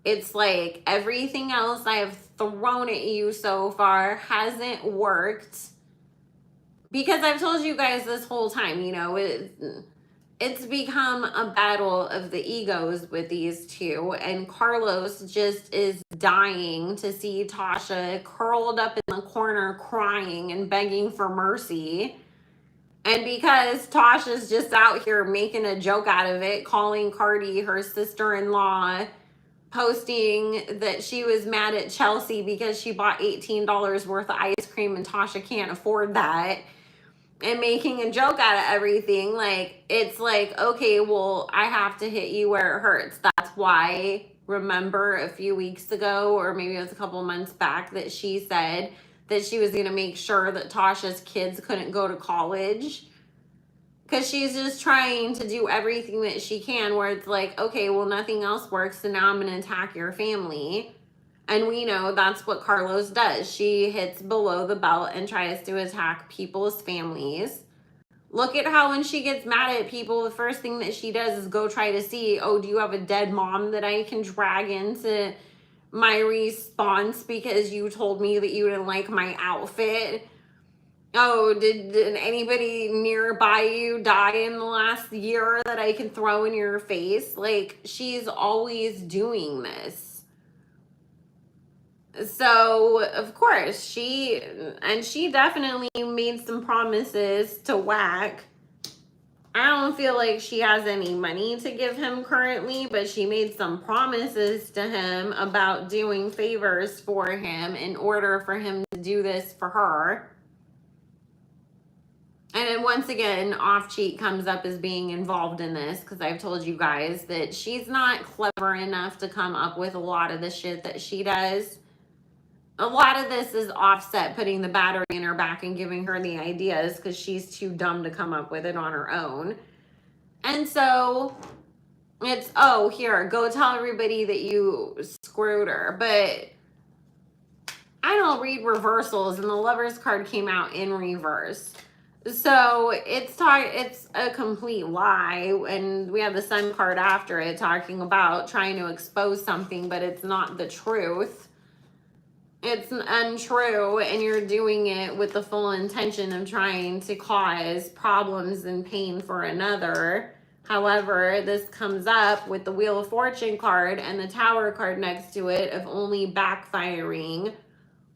it's like everything else I have thrown at you so far hasn't worked. Because I've told you guys this whole time, it's become a battle of the egos with these two, and Carlos just is dying to see Tasha curled up in the corner crying and begging for mercy. And because Tasha's just out here making a joke out of it, calling Cardi her sister-in-law, posting that she was mad at Chelsea because she bought $18 worth of ice cream and Tasha can't afford that, and making a joke out of everything, it's like, okay, well, I have to hit you where it hurts. That's why, remember a few weeks ago, or maybe it was a couple months back, that she said that she was going to make sure that Tasha's kids couldn't go to college. Because she's just trying to do everything that she can, where it's like, okay, well, nothing else works, so now I'm going to attack your family. And we know that's what Carlos does. She hits below the belt and tries to attack people's families. Look at how when she gets mad at people, the first thing that she does is go try to see, oh, do you have a dead mom that I can drag into my response because you told me that you didn't like my outfit? Oh, did anybody nearby you die in the last year that I can throw in your face? She's always doing this. So, of course, she definitely made some promises to Wack. I don't feel like she has any money to give him currently, but she made some promises to him about doing favors for him in order for him to do this for her. And then once again, Off Cheek comes up as being involved in this, because I've told you guys that she's not clever enough to come up with a lot of the shit that she does. A lot of this is Offset putting the battery in her back and giving her the ideas because she's too dumb to come up with it on her own. And so it's, oh, here, go tell everybody that you screwed her. But I don't read reversals, and the Lover's card came out in reverse. So it's a complete lie, and we have the Sun card after it talking about trying to expose something, but it's not the truth. It's untrue, and you're doing it with the full intention of trying to cause problems and pain for another. However, this comes up with the Wheel of Fortune card and the Tower card next to it of only backfiring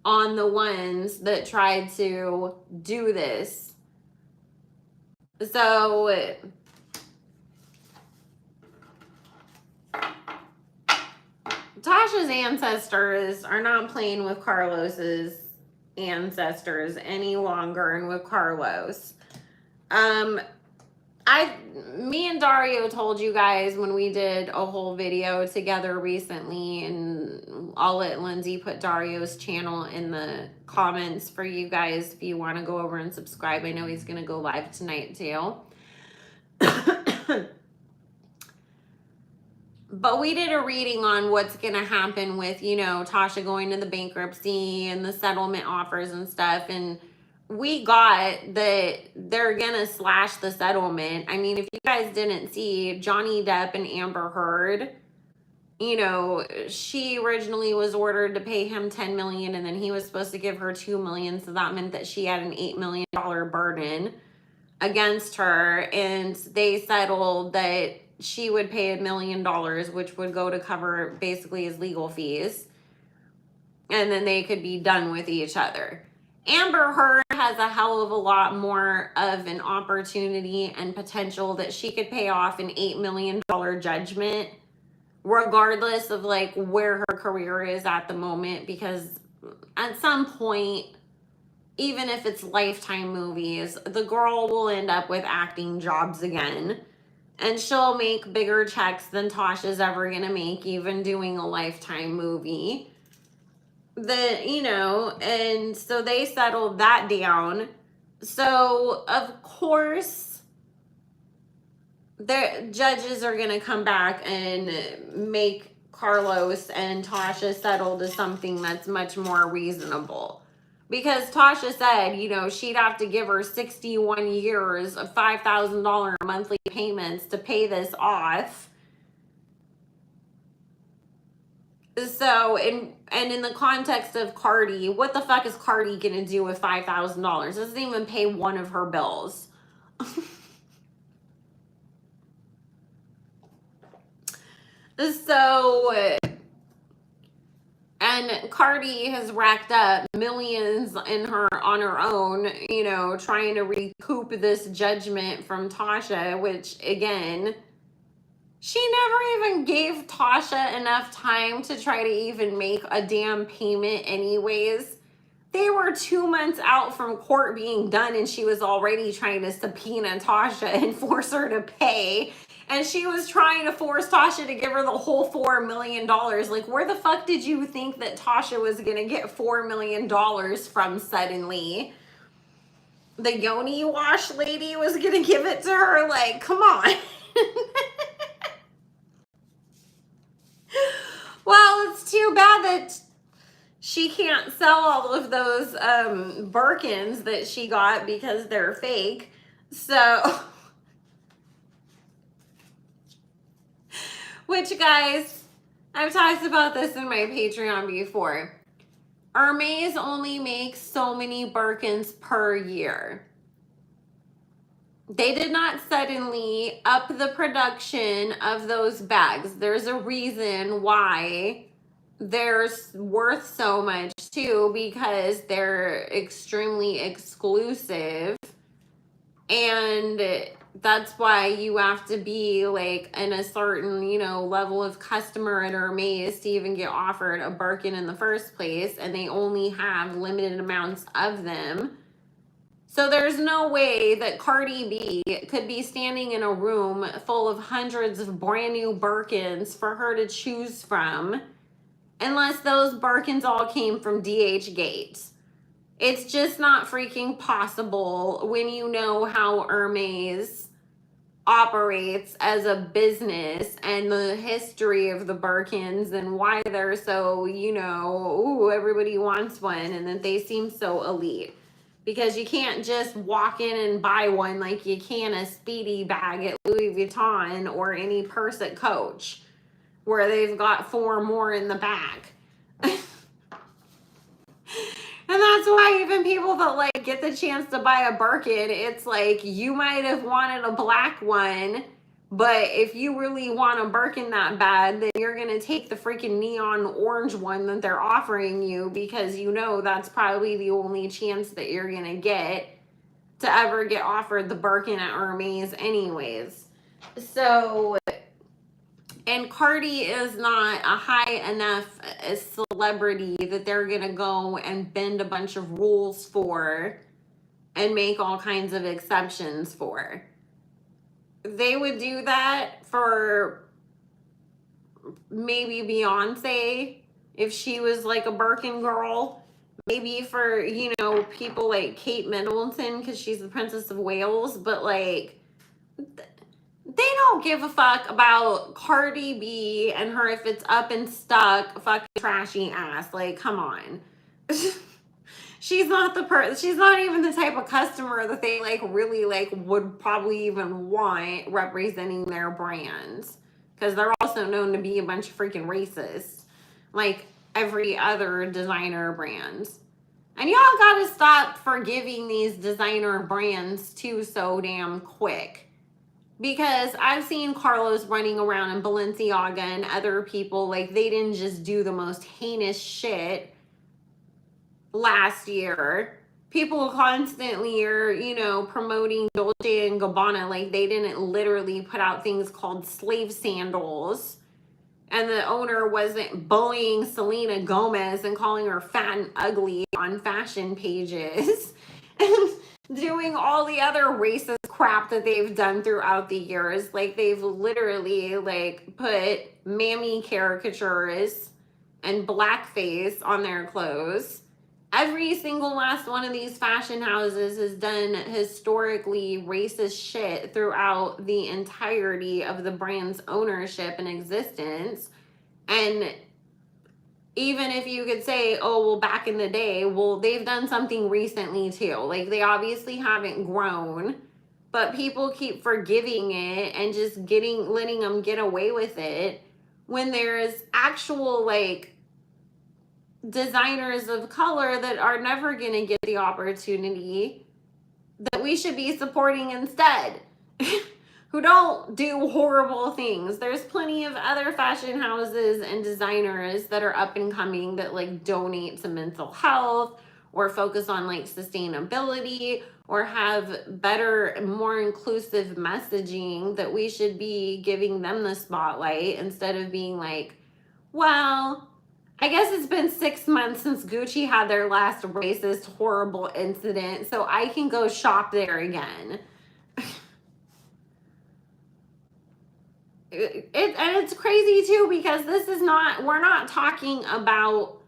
on the ones that tried to do this. So Tasha's ancestors are not playing with Carlos's ancestors any longer and with Carlos. Me and Dario told you guys when we did a whole video together recently, and I'll let Lindsay put Dario's channel in the comments for you guys if you want to go over and subscribe. I know he's going to go live tonight too. But we did a reading on what's going to happen with, you know, Tasha going to the bankruptcy and the settlement offers and stuff. And we got that they're going to slash the settlement. I mean, if you guys didn't see, Johnny Depp and Amber Heard, you know, she originally was ordered to pay him $10 million, and then he was supposed to give her $2 million. So that meant that she had an $8 million burden against her, and they settled that she would pay $1 million, which would go to cover basically his legal fees, and then they could be done with each other. Amber Heard has a hell of a lot more of an opportunity and potential that she could pay off an $8 million judgment, regardless of like where her career is at the moment, because at some point, even if it's Lifetime movies, the girl will end up with acting jobs again. And she'll make bigger checks than Tasha's ever going to make, even doing a Lifetime movie. You know, and so they settled that down. So, of course, the judges are going to come back and make Carlos and Tasha settle to something that's much more reasonable. Because Tasha said, you know, she'd have to give her 61 years of $5,000 monthly payments to pay this off. So, and in the context of Cardi, what the fuck is Cardi gonna do with $5,000? Doesn't even pay one of her bills. So, and Cardi has racked up millions on her own, you know, trying to recoup this judgment from Tasha, which again, she never even gave Tasha enough time to try to even make a damn payment anyways. They were 2 months out from court being done, and she was already trying to subpoena Tasha and force her to pay. And she was trying to force Tasha to give her the whole $4 million. Like, where the fuck did you think that Tasha was going to get $4 million from suddenly? The Yoni Wash lady was going to give it to her? Like, come on. Well, it's too bad that she can't sell all of those Birkins that she got because they're fake. So, which, guys, I've talked about this in my Patreon before. Hermes only makes so many Birkins per year. They did not suddenly up the production of those bags. There's a reason why they're worth so much too, because they're extremely exclusive, and that's why you have to be like in a certain, you know, level of customer at Hermes to even get offered a Birkin in the first place, and they only have limited amounts of them. So there's no way that Cardi B could be standing in a room full of hundreds of brand new Birkins for her to choose from, unless those Birkins all came from DH Gates. It's just not freaking possible when you know how Hermes operates as a business and the history of the Birkins and why they're so, you know, ooh, everybody wants one, and that they seem so elite. Because you can't just walk in and buy one like you can a Speedy bag at Louis Vuitton or any purse at Coach, where they've got 4 more in the back. And that's why even people that like get the chance to buy a Birkin, it's like you might have wanted a black one, but if you really want a Birkin that bad, then you're going to take the freaking neon orange one that they're offering you, because you know that's probably the only chance that you're going to get to ever get offered the Birkin at Hermes anyways. So, and Cardi is not a high enough celebrity that they're going to go and bend a bunch of rules for and make all kinds of exceptions for. they would do that for maybe Beyonce if she was like a Birkin girl. Maybe for, you know, people like Kate Middleton because she's the Princess of Wales. But like, they don't give a fuck about Cardi B and her if it's up and stuck fucking trashy ass. Like, come on. She's not she's not even the type of customer that they like really like would probably even want representing their brands, because they're also known to be a bunch of freaking racists like every other designer brand. And y'all gotta stop forgiving these designer brands too so damn quick, because I've seen Carlos running around in Balenciaga and other people like they didn't just do the most heinous shit last year. People constantly are, you know, promoting Dolce and Gabbana like they didn't literally put out things called slave sandals. And the owner wasn't bullying Selena Gomez and calling her fat and ugly on fashion pages. And doing all the other racist crap that they've done throughout the years. Like they've literally like put mammy caricatures and blackface on their clothes. Every single last one of these fashion houses has done historically racist shit throughout the entirety of the brand's ownership and existence. And even if you could say, oh, well, back in the day, well, they've done something recently too. Like they obviously haven't grown, but people keep forgiving it and just letting them get away with it when there's actual like designers of color that are never going to get the opportunity that we should be supporting instead. Who don't do horrible things. There's plenty of other fashion houses and designers that are up and coming that like donate to mental health or focus on like sustainability or have better, more inclusive messaging, that we should be giving them the spotlight instead of being like, well, I guess it's been 6 months since Gucci had their last racist, horrible incident, so I can go shop there again. And it's crazy too, because this is not, we're not talking about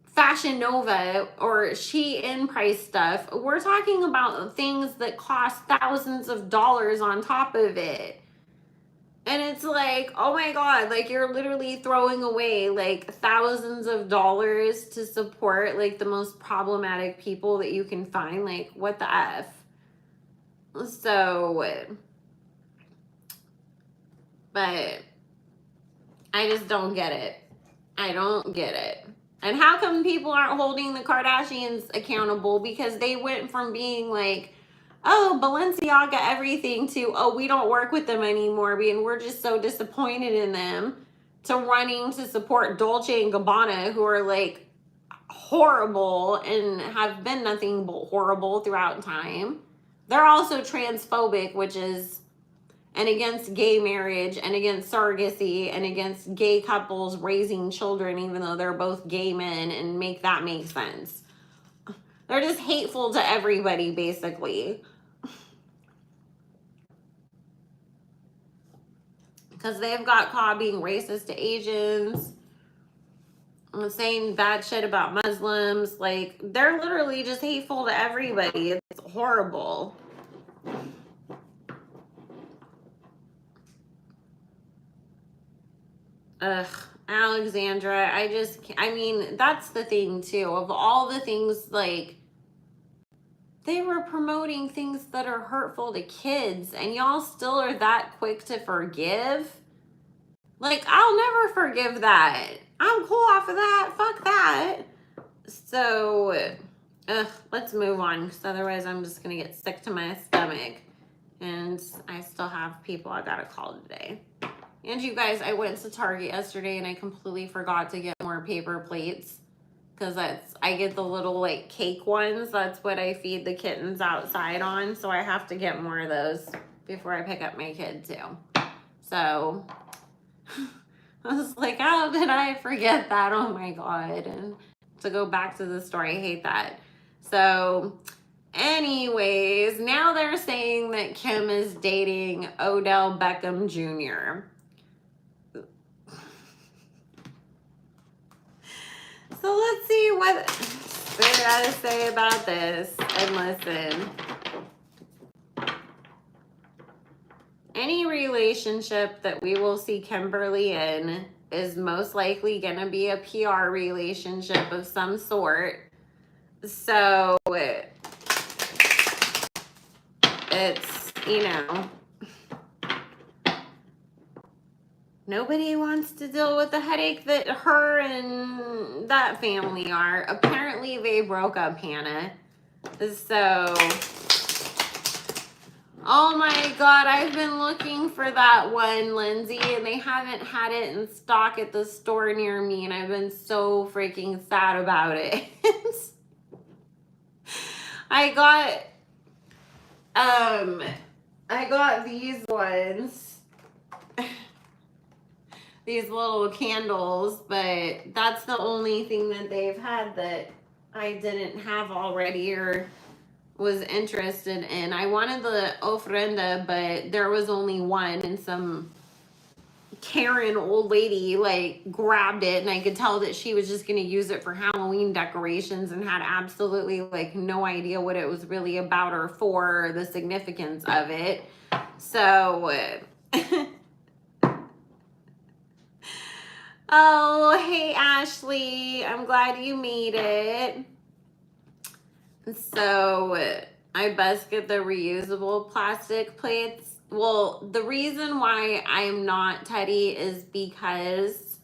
Fashion Nova or Shein price stuff. We're talking about things that cost thousands of dollars on top of it. And it's like, oh my God, like you're literally throwing away like thousands of dollars to support like the most problematic people that you can find. Like, what the F? So, but I just don't get it. I don't get it. And how come people aren't holding the Kardashians accountable? Because they went from being like, oh, Balenciaga everything, to, oh, we don't work with them anymore and we're just so disappointed in them, to running to support Dolce and Gabbana, who are like horrible and have been nothing but horrible throughout time. They're also transphobic, which is, and against gay marriage and against surrogacy and against gay couples raising children, even though they're both gay men, and make that make sense. They're just hateful to everybody, basically. Because they've got caught being racist to Asians, saying bad shit about Muslims. Like, they're literally just hateful to everybody. It's horrible. Ugh, Alexandra, I mean, that's the thing too. Of all the things, like, they were promoting things that are hurtful to kids, and y'all still are that quick to forgive? Like, I'll never forgive that. I'm cool off of that. Fuck that. So, let's move on, because otherwise I'm just going to get sick to my stomach. And I still have people I got to call today. And you guys, I went to Target yesterday and I completely forgot to get more paper plates, because I get the little like cake ones. That's what I feed the kittens outside on. So I have to get more of those before I pick up my kid too. So I was like, how did I forget that? Oh my God. And to go back to the story, I hate that. So Anyways, now they're saying that Kim is dating Odell Beckham Jr. So let's see what they gotta say about this. And listen, any relationship that we will see Kimberly in is most likely gonna be a PR relationship of some sort. So it's, you know, nobody wants to deal with the headache that her and that family are. Apparently they broke up, Hannah. So, oh my God, I've been looking for that one, Lindsay, and they haven't had it in stock at the store near me, and I've been so freaking sad about it. I got these ones. These little candles, but that's the only thing that they've had that I didn't have already or was interested in. I wanted the ofrenda, but there was only one, and some Karen old lady like grabbed it, and I could tell that she was just going to use it for Halloween decorations and had absolutely like no idea what it was really about or for, or the significance of it. So oh, hey Ashley, I'm glad you made it. So I best get the reusable plastic plates. Well, the reason why I'm not, Teddy, is because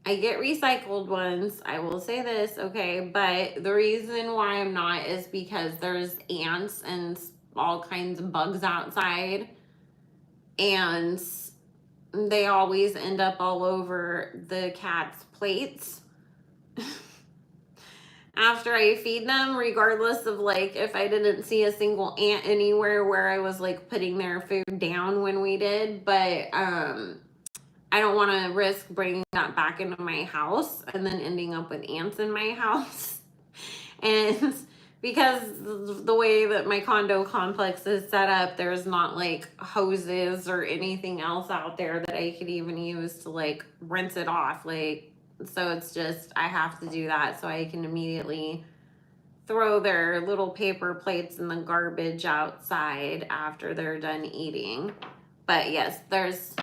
I get recycled ones. I will say this, okay? But the reason why I'm not is because there's ants and all kinds of bugs outside. And they always end up all over the cat's plates after I feed them, regardless of like if I didn't see a single ant anywhere where I was like putting their food down when we did. But I don't want to risk bringing that back into my house and then ending up with ants in my house. And because the way that my condo complex is set up, there's not like hoses or anything else out there that I could even use to like rinse it off. Like, so it's just, I have to do that so I can immediately throw their little paper plates in the garbage outside after they're done eating. But yes, there's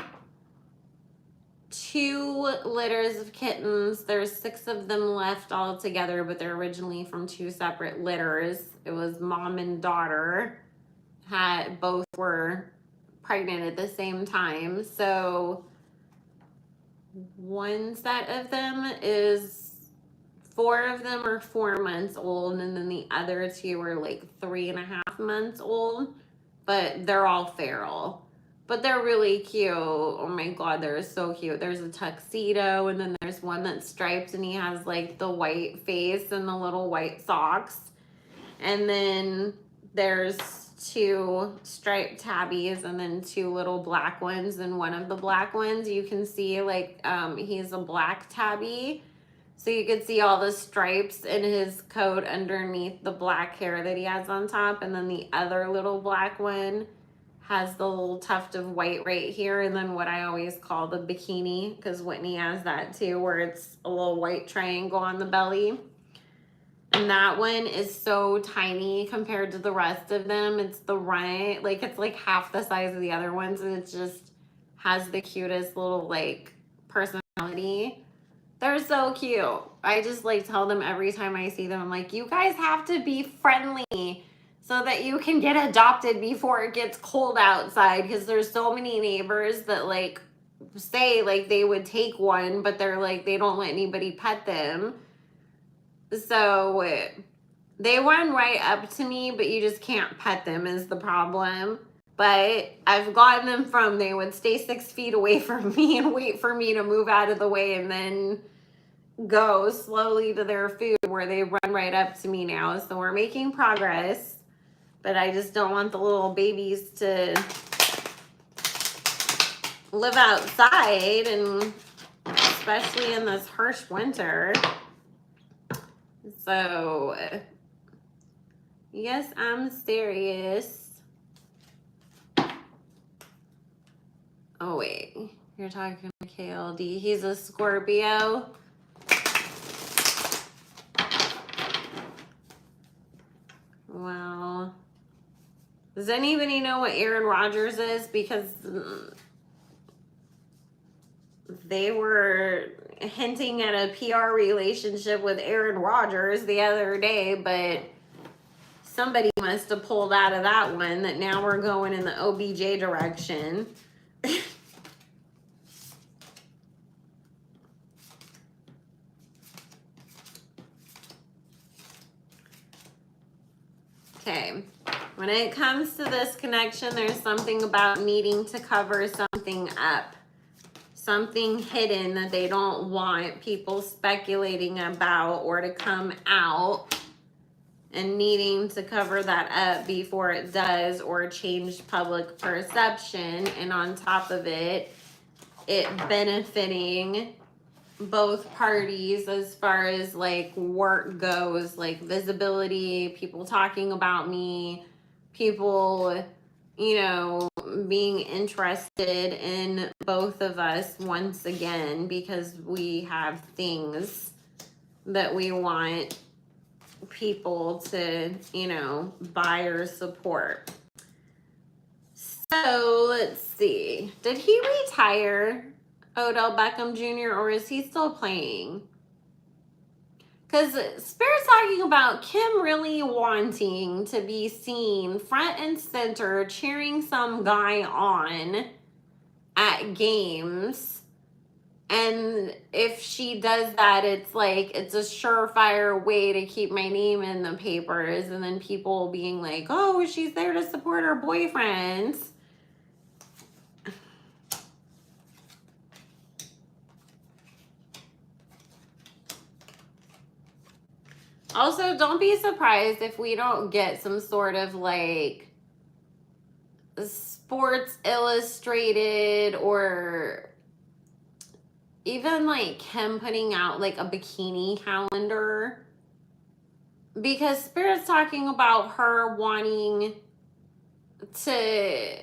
2 litters of kittens. There's 6 of them left all together, but they're originally from 2 separate litters. It was mom and daughter. Both were pregnant at the same time. So one set of them is 4 of them are 4 months old, and then the other 2 are like 3.5 months old, but they're all feral. But they're really cute. Oh my God, they're so cute. There's a tuxedo, and then there's one that's striped, and he has like the white face and the little white socks. And then there's 2 striped tabbies and then 2 little black ones. And one of the black ones, you can see like he's a black tabby. So you can see all the stripes in his coat underneath the black hair that he has on top. And then the other little black one has the little tuft of white right here, and then what I always call the bikini, because Whitney has that too, where it's a little white triangle on the belly. And that one is so tiny compared to the rest of them. It's the runt, like it's like half the size of the other ones, and it just has the cutest little like personality. They're so cute. I just like tell them every time I see them, I'm like, you guys have to be friendly so that you can get adopted before it gets cold outside, because there's so many neighbors that like say like they would take one, but they're like they don't let anybody pet them. So they run right up to me, but you just can't pet them is the problem. But I've gotten them from, they would stay 6 feet away from me and wait for me to move out of the way and then go slowly to their food, where they run right up to me now. So we're making progress. But I just don't want the little babies to live outside, and especially in this harsh winter. So Yes, I'm serious. Oh, wait. You're talking to KLD. He's a Scorpio. Wow. Does anybody know what Aaron Rodgers is? Because they were hinting at a PR relationship with Aaron Rodgers the other day, but somebody must have pulled out of that one that now we're going in the OBJ direction. Okay. When it comes to this connection, there's something about needing to cover something up. Something hidden that they don't want people speculating about or to come out, and needing to cover that up before it does or change public perception. And on top of it, it benefiting both parties as far as like work goes, like visibility, people talking about me, people, you know, being interested in both of us once again, because we have things that we want people to, you know, buy or support. So let's see. Did he retire, Odell Beckham Jr., or is he still playing? Because Spirit's talking about Kim really wanting to be seen front and center cheering some guy on at games. And if she does that, it's like, it's a surefire way to keep my name in the papers. And then people being like, oh, she's there to support her boyfriends. Also, don't be surprised if we don't get some sort of like Sports Illustrated or even like Kim putting out like a bikini calendar, because Spirit's talking about her wanting to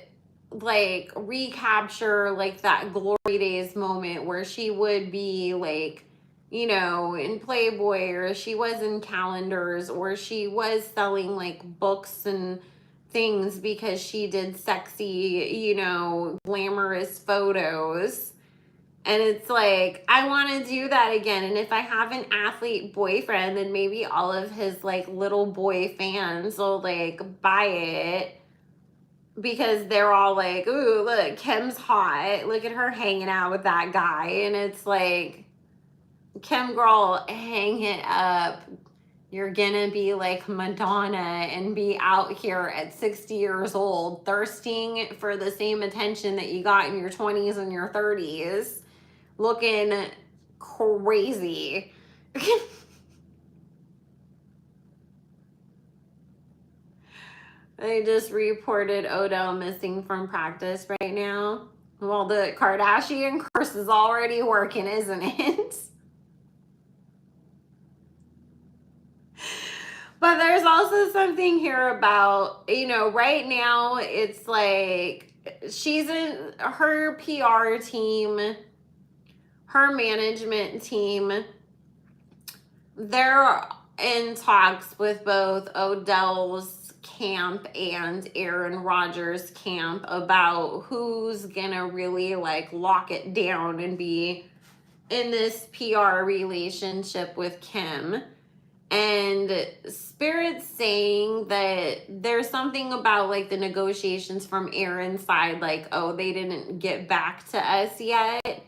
like recapture like that glory days moment where she would be like, you know, in Playboy, or she was in calendars, or she was selling like books and things because she did sexy, you know, glamorous photos. And it's like, I want to do that again. And if I have an athlete boyfriend, then maybe all of his like little boy fans will like buy it, because they're all like, ooh, look, Kim's hot. Look at her hanging out with that guy. And it's like, Kim girl, hang it up. You're gonna be like Madonna and be out here at 60 years old thirsting for the same attention that you got in your 20s and your 30s, looking crazy. They just reported Odell missing from practice right now. Well, the Kardashian curse is already working, isn't it? But there's also something here about, you know, right now it's like she's in her PR team, her management team. They're in talks with both Odell's camp and Aaron Rodgers' camp about who's gonna really like lock it down and be in this PR relationship with Kim. And Spirit's saying that there's something about like the negotiations from Aaron's side, like, oh, they didn't get back to us yet.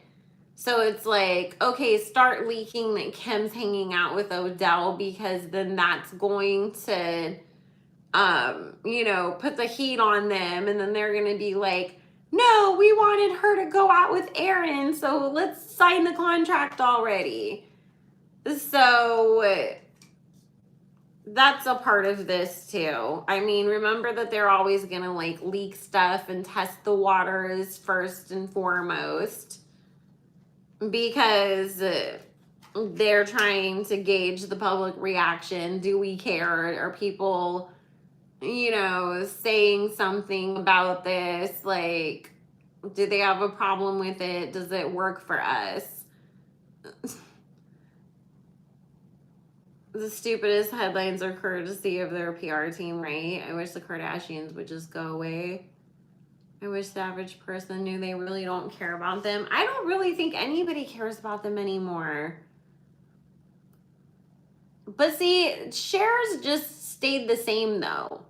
So it's like, okay, start leaking that Kim's hanging out with Odell, because then that's going to, you know, put the heat on them. And then they're going to be like, no, we wanted her to go out with Aaron, so let's sign the contract already. So that's a part of this too. I mean, remember that they're always going to like leak stuff and test the waters first and foremost, because they're trying to gauge the public reaction. Do we care? Are people saying something about this. Like, do they have a problem with it? Does it work for us? The stupidest headlines are courtesy of their PR team, right? I wish the Kardashians would just go away. I wish the average person knew they really don't care about them. I don't really think anybody cares about them anymore. But see, Cher's just stayed the same though.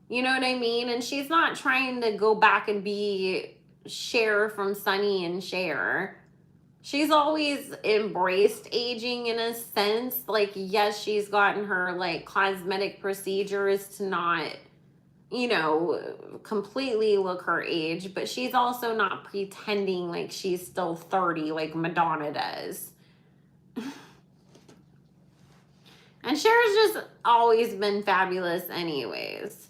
You know what I mean? And she's not trying to go back and be Cher from Sonny and Cher. She's always embraced aging in a sense. Like, yes, she's gotten her like cosmetic procedures to not, completely look her age, but she's also not pretending like she's still 30 like Madonna does. And Cher's just always been fabulous anyways.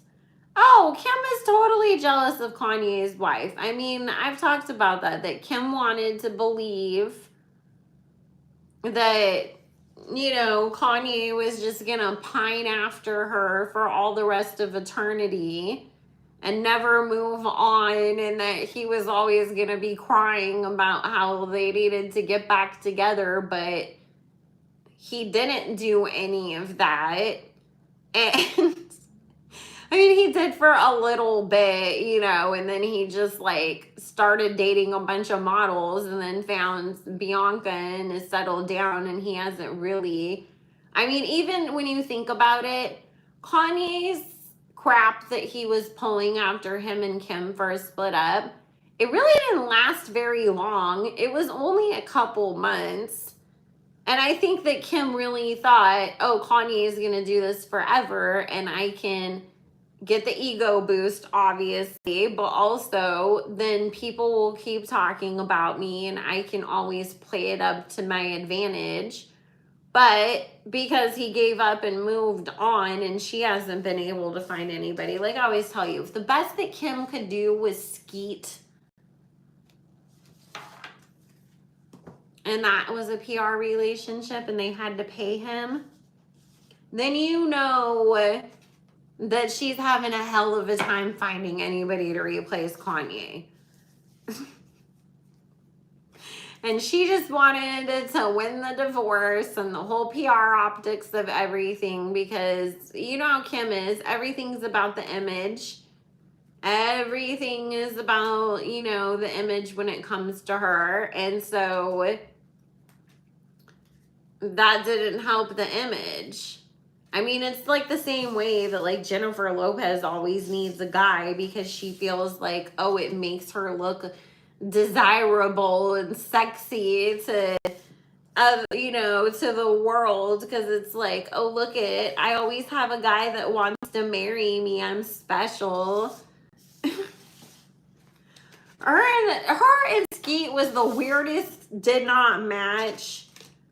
Oh, Kim is totally jealous of Kanye's wife. I mean, I've talked about that Kim wanted to believe that, Kanye was just gonna pine after her for all the rest of eternity and never move on, and that he was always gonna be crying about how they needed to get back together, but he didn't do any of that. And I mean, he did for a little bit, and then he just like started dating a bunch of models and then found Bianca and is settled down, and he hasn't really. I mean, even when you think about it, Kanye's crap that he was pulling after him and Kim first split up, it really didn't last very long. It was only a couple months. And I think that Kim really thought, oh, Kanye is going to do this forever and I can get the ego boost, obviously, but also then people will keep talking about me and I can always play it up to my advantage. But because he gave up and moved on and she hasn't been able to find anybody, like I always tell you, if the best that Kim could do was skeet, and that was a PR relationship and they had to pay him, then you know that she's having a hell of a time finding anybody to replace Kanye. And she just wanted to win the divorce and the whole PR optics of everything, because you know how Kim is. Everything's about the image. Everything is about, the image when it comes to her. And so that didn't help the image. I mean, it's like the same way that like Jennifer Lopez always needs a guy because she feels like, oh, it makes her look desirable and sexy to to the world, because it's like, oh, look at it, I always have a guy that wants to marry me, I'm special. Her and Skeet was the weirdest, did not match,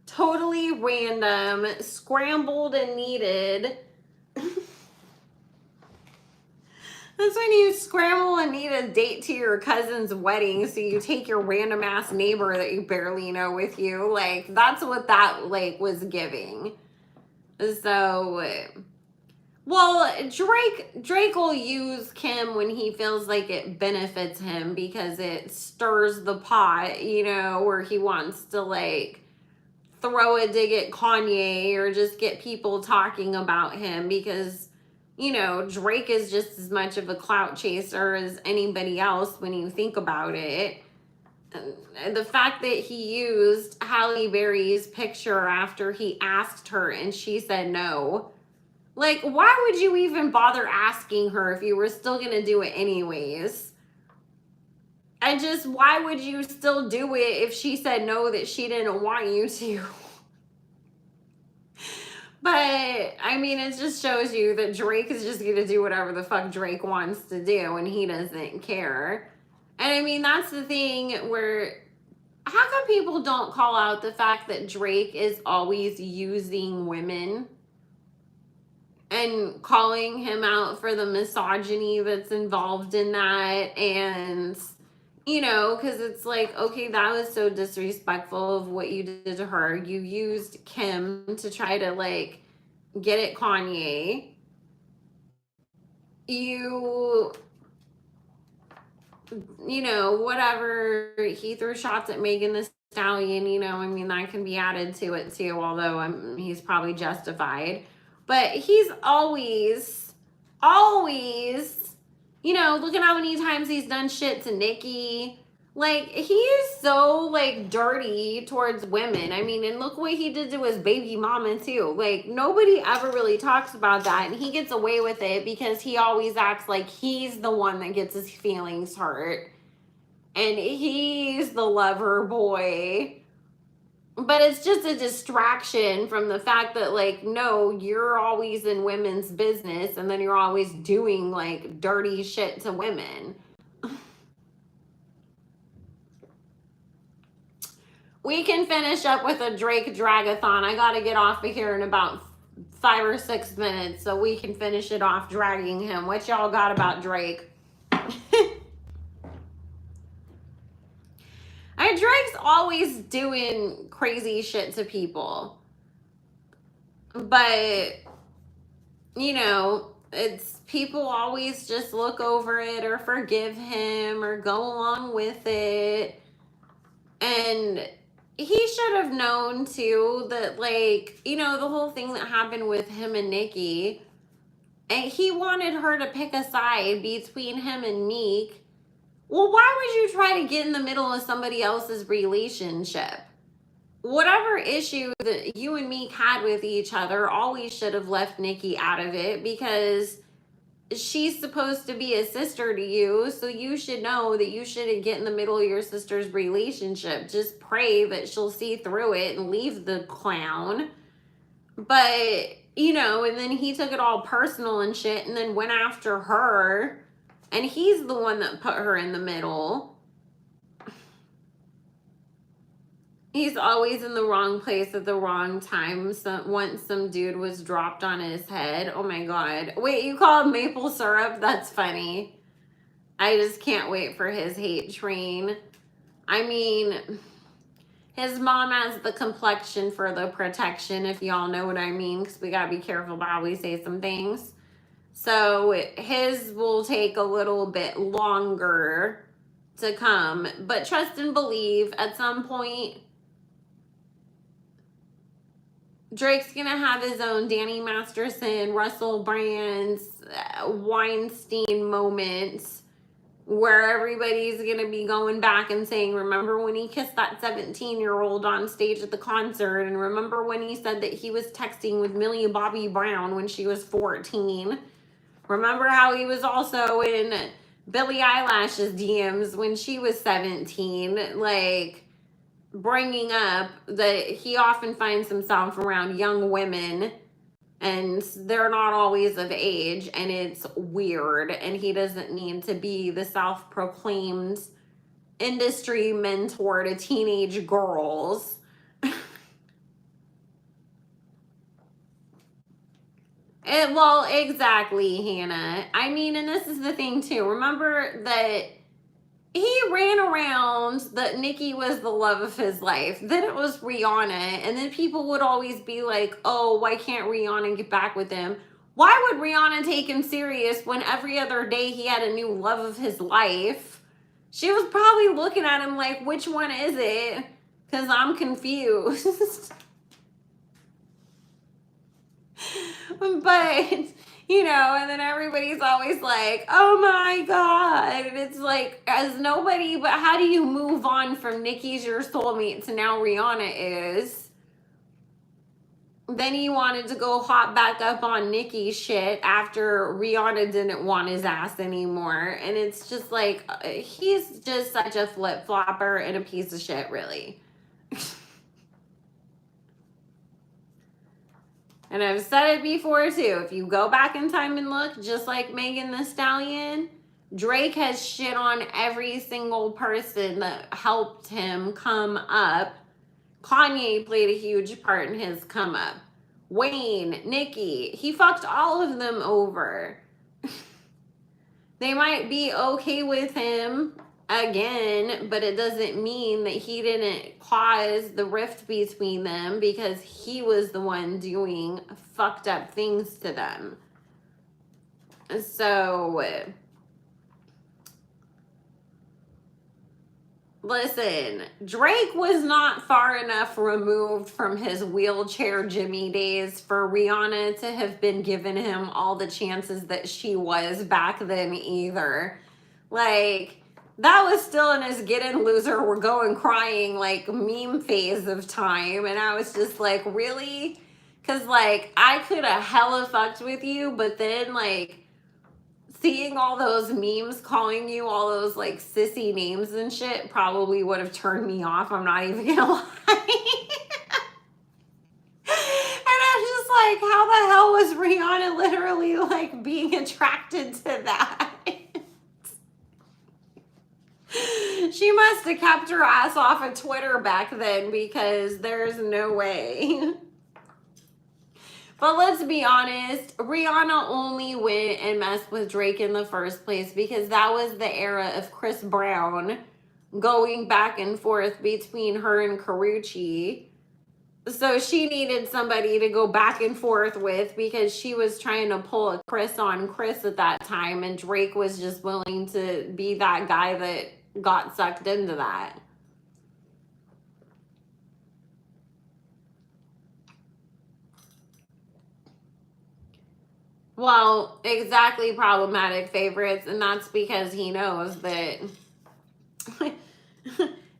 totally random, scrambled and needed. That's when you scramble and need a date to your cousin's wedding, so you take your random ass neighbor that you barely know with you. Like, that's what that like was giving. So, well, Drake will use Kim when he feels like it benefits him because it stirs the pot, where he wants to like throw a dig at Kanye or just get people talking about him, because Drake is just as much of a clout chaser as anybody else when you think about it. And the fact that he used Halle Berry's picture after he asked her and she said no. Like, why would you even bother asking her if you were still going to do it anyways? And just, why would you still do it if she said no, that she didn't want you to? But, I mean, it just shows you that Drake is just going to do whatever the fuck Drake wants to do, and he doesn't care. And, I mean, that's the thing where, how come people don't call out the fact that Drake is always using women and calling him out for the misogyny that's involved in that? And, because it's like, okay, that was so disrespectful of what you did to her. You used Kim to try to like get at Kanye. you know, whatever, he threw shots at Megan Thee Stallion, you know, I mean, that can be added to it too, although he's probably justified. But he's always, you know, look at how many times he's done shit to Nicki. Like, he is so, like, dirty towards women. I mean, and look what he did to his baby mama, too. Like, nobody ever really talks about that, and he gets away with it because he always acts like he's the one that gets his feelings hurt. And he's the lover boy. But it's just a distraction from the fact that, like, no, you're always in women's business, and then you're always doing, like, dirty shit to women. We can finish up with a Drake dragathon. I gotta get off of here in about 5 or 6 minutes so we can finish it off dragging him. What y'all got about Drake? Drake's always doing crazy shit to people. But, you know, it's people always just look over it or forgive him or go along with it. And he should have known too that, like, you know, the whole thing that happened with him and Nicki, and he wanted her to pick a side between him and Meek. Well, why would you try to get in the middle of somebody else's relationship? Whatever issue that you and Meek had with each other, always should have left Nicki out of it, because she's supposed to be a sister to you, so you should know that you shouldn't get in the middle of your sister's relationship. Just pray that she'll see through it and leave the clown. But, you know, and then he took it all personal and shit and then went after her. And he's the one that put her in the middle. He's always in the wrong place at the wrong time. So once some dude was dropped on his head. Oh my God. Wait, you call him maple syrup? That's funny. I just can't wait for his hate train. I mean, his mom has the complexion for the protection, if y'all know what I mean, because we gotta be careful about how we say some things. So his will take a little bit longer to come. But trust and believe, at some point, Drake's going to have his own Danny Masterson, Russell Brand's, Weinstein moments where everybody's going to be going back and saying, remember when he kissed that 17-year-old on stage at the concert? And remember when he said that he was texting with Millie Bobby Brown when she was 14? Remember how he was also in Billie Eilish's DMs when she was 17? Like, bringing up that he often finds himself around young women and they're not always of age, and it's weird, and he doesn't need to be the self-proclaimed industry mentor to teenage girls. Well, exactly, Hannah. I mean, and this is the thing too. Remember that he ran around that Nicki was the love of his life. Then it was Rihanna. And then people would always be like, oh, why can't Rihanna get back with him? Why would Rihanna take him serious when every other day he had a new love of his life? She was probably looking at him like, which one is it? Because I'm confused. But, you know, and then everybody's always like, oh my God. And it's like, as nobody, but how do you move on from Nicki's your soulmate to now Rihanna is? Then he wanted to go hop back up on Nicki's shit after Rihanna didn't want his ass anymore. And it's just like, he's just such a flip-flopper and a piece of shit, really. And I've said it before too. If you go back in time and look, just like Megan Thee Stallion, Drake has shit on every single person that helped him come up. Kanye played a huge part in his come up. Wayne, Nicki, he fucked all of them over. They might be okay with him again, but it doesn't mean that he didn't cause the rift between them, because he was the one doing fucked up things to them. So, listen, Drake was not far enough removed from his wheelchair Jimmy days for Rihanna to have been given him all the chances that she was back then either. Like, that was still in his get in loser, we're going crying, like, meme phase of time. And I was just like, really? Because, like, I could have hella fucked with you, but then, like, seeing all those memes calling you all those, like, sissy names and shit probably would have turned me off. I'm not even gonna lie. And I'm just like, how the hell was Rihanna literally, like, being attracted to that? She must have kept her ass off of Twitter back then, because there's no way. But let's be honest, Rihanna only went and messed with Drake in the first place because that was the era of Chris Brown going back and forth between her and Karrueche. So she needed somebody to go back and forth with because she was trying to pull a Chris on Chris at that time, and Drake was just willing to be that guy that got sucked into that. Well, exactly, problematic favorites, and that's because he knows that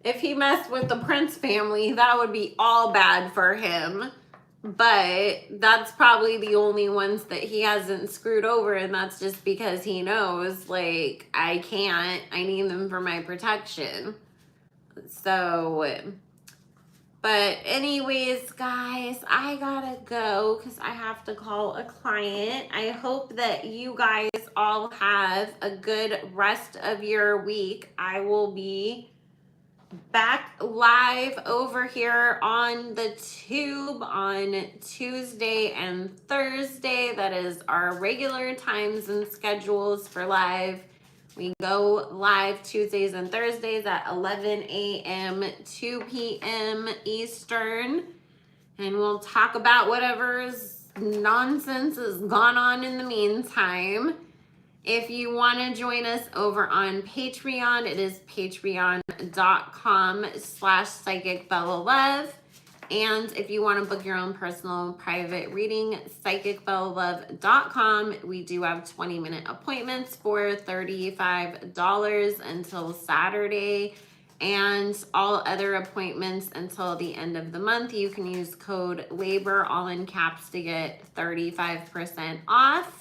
if he messed with the Prince family, that would be all bad for him. But that's probably the only ones that he hasn't screwed over, and that's just because he knows, like, I need them for my protection. So, but anyways, guys, I gotta go because I have to call a client. I hope that you guys all have a good rest of your week. I will be back live over here on the tube on Tuesday and Thursday. That is our regular times and schedules for live. We go live Tuesdays and Thursdays at 11 a.m., 2 p.m. Eastern. And we'll talk about whatever's nonsense has gone on in the meantime. If you want to join us over on Patreon, it is patreon.com/psychicbellalove. And if you want to book your own personal private reading, psychicbellalove.com. We do have 20-minute appointments for $35 until Saturday. And all other appointments until the end of the month, you can use code LABOR, all in caps, to get 35% off.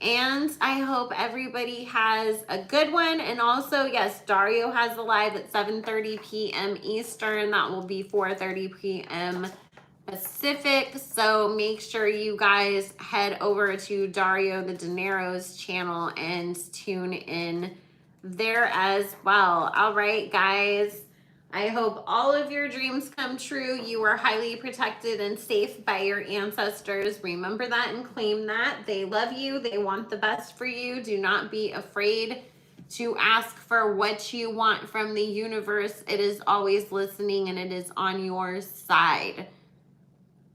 And I hope everybody has a good one. And also, yes, Dario has a live at 7:30 p.m. Eastern. That will be 4:30 p.m. Pacific. So make sure you guys head over to Dario the Dinero's channel and tune in there as well. All right, guys. I hope all of your dreams come true. You are highly protected and safe by your ancestors. Remember that and claim that. They love you. They want the best for you. Do not be afraid to ask for what you want from the universe. It is always listening and it is on your side.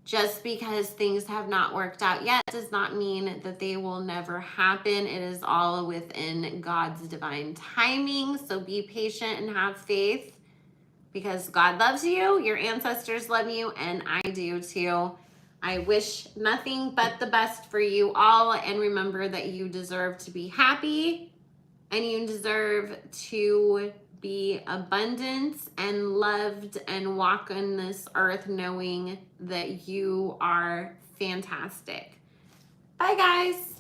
Just because things have not worked out yet does not mean that they will never happen. It is all within God's divine timing. So be patient and have faith. Because God loves you, your ancestors love you, and I do too. I wish nothing but the best for you all. And remember that you deserve to be happy and you deserve to be abundant and loved and walk on this earth knowing that you are fantastic. Bye, guys.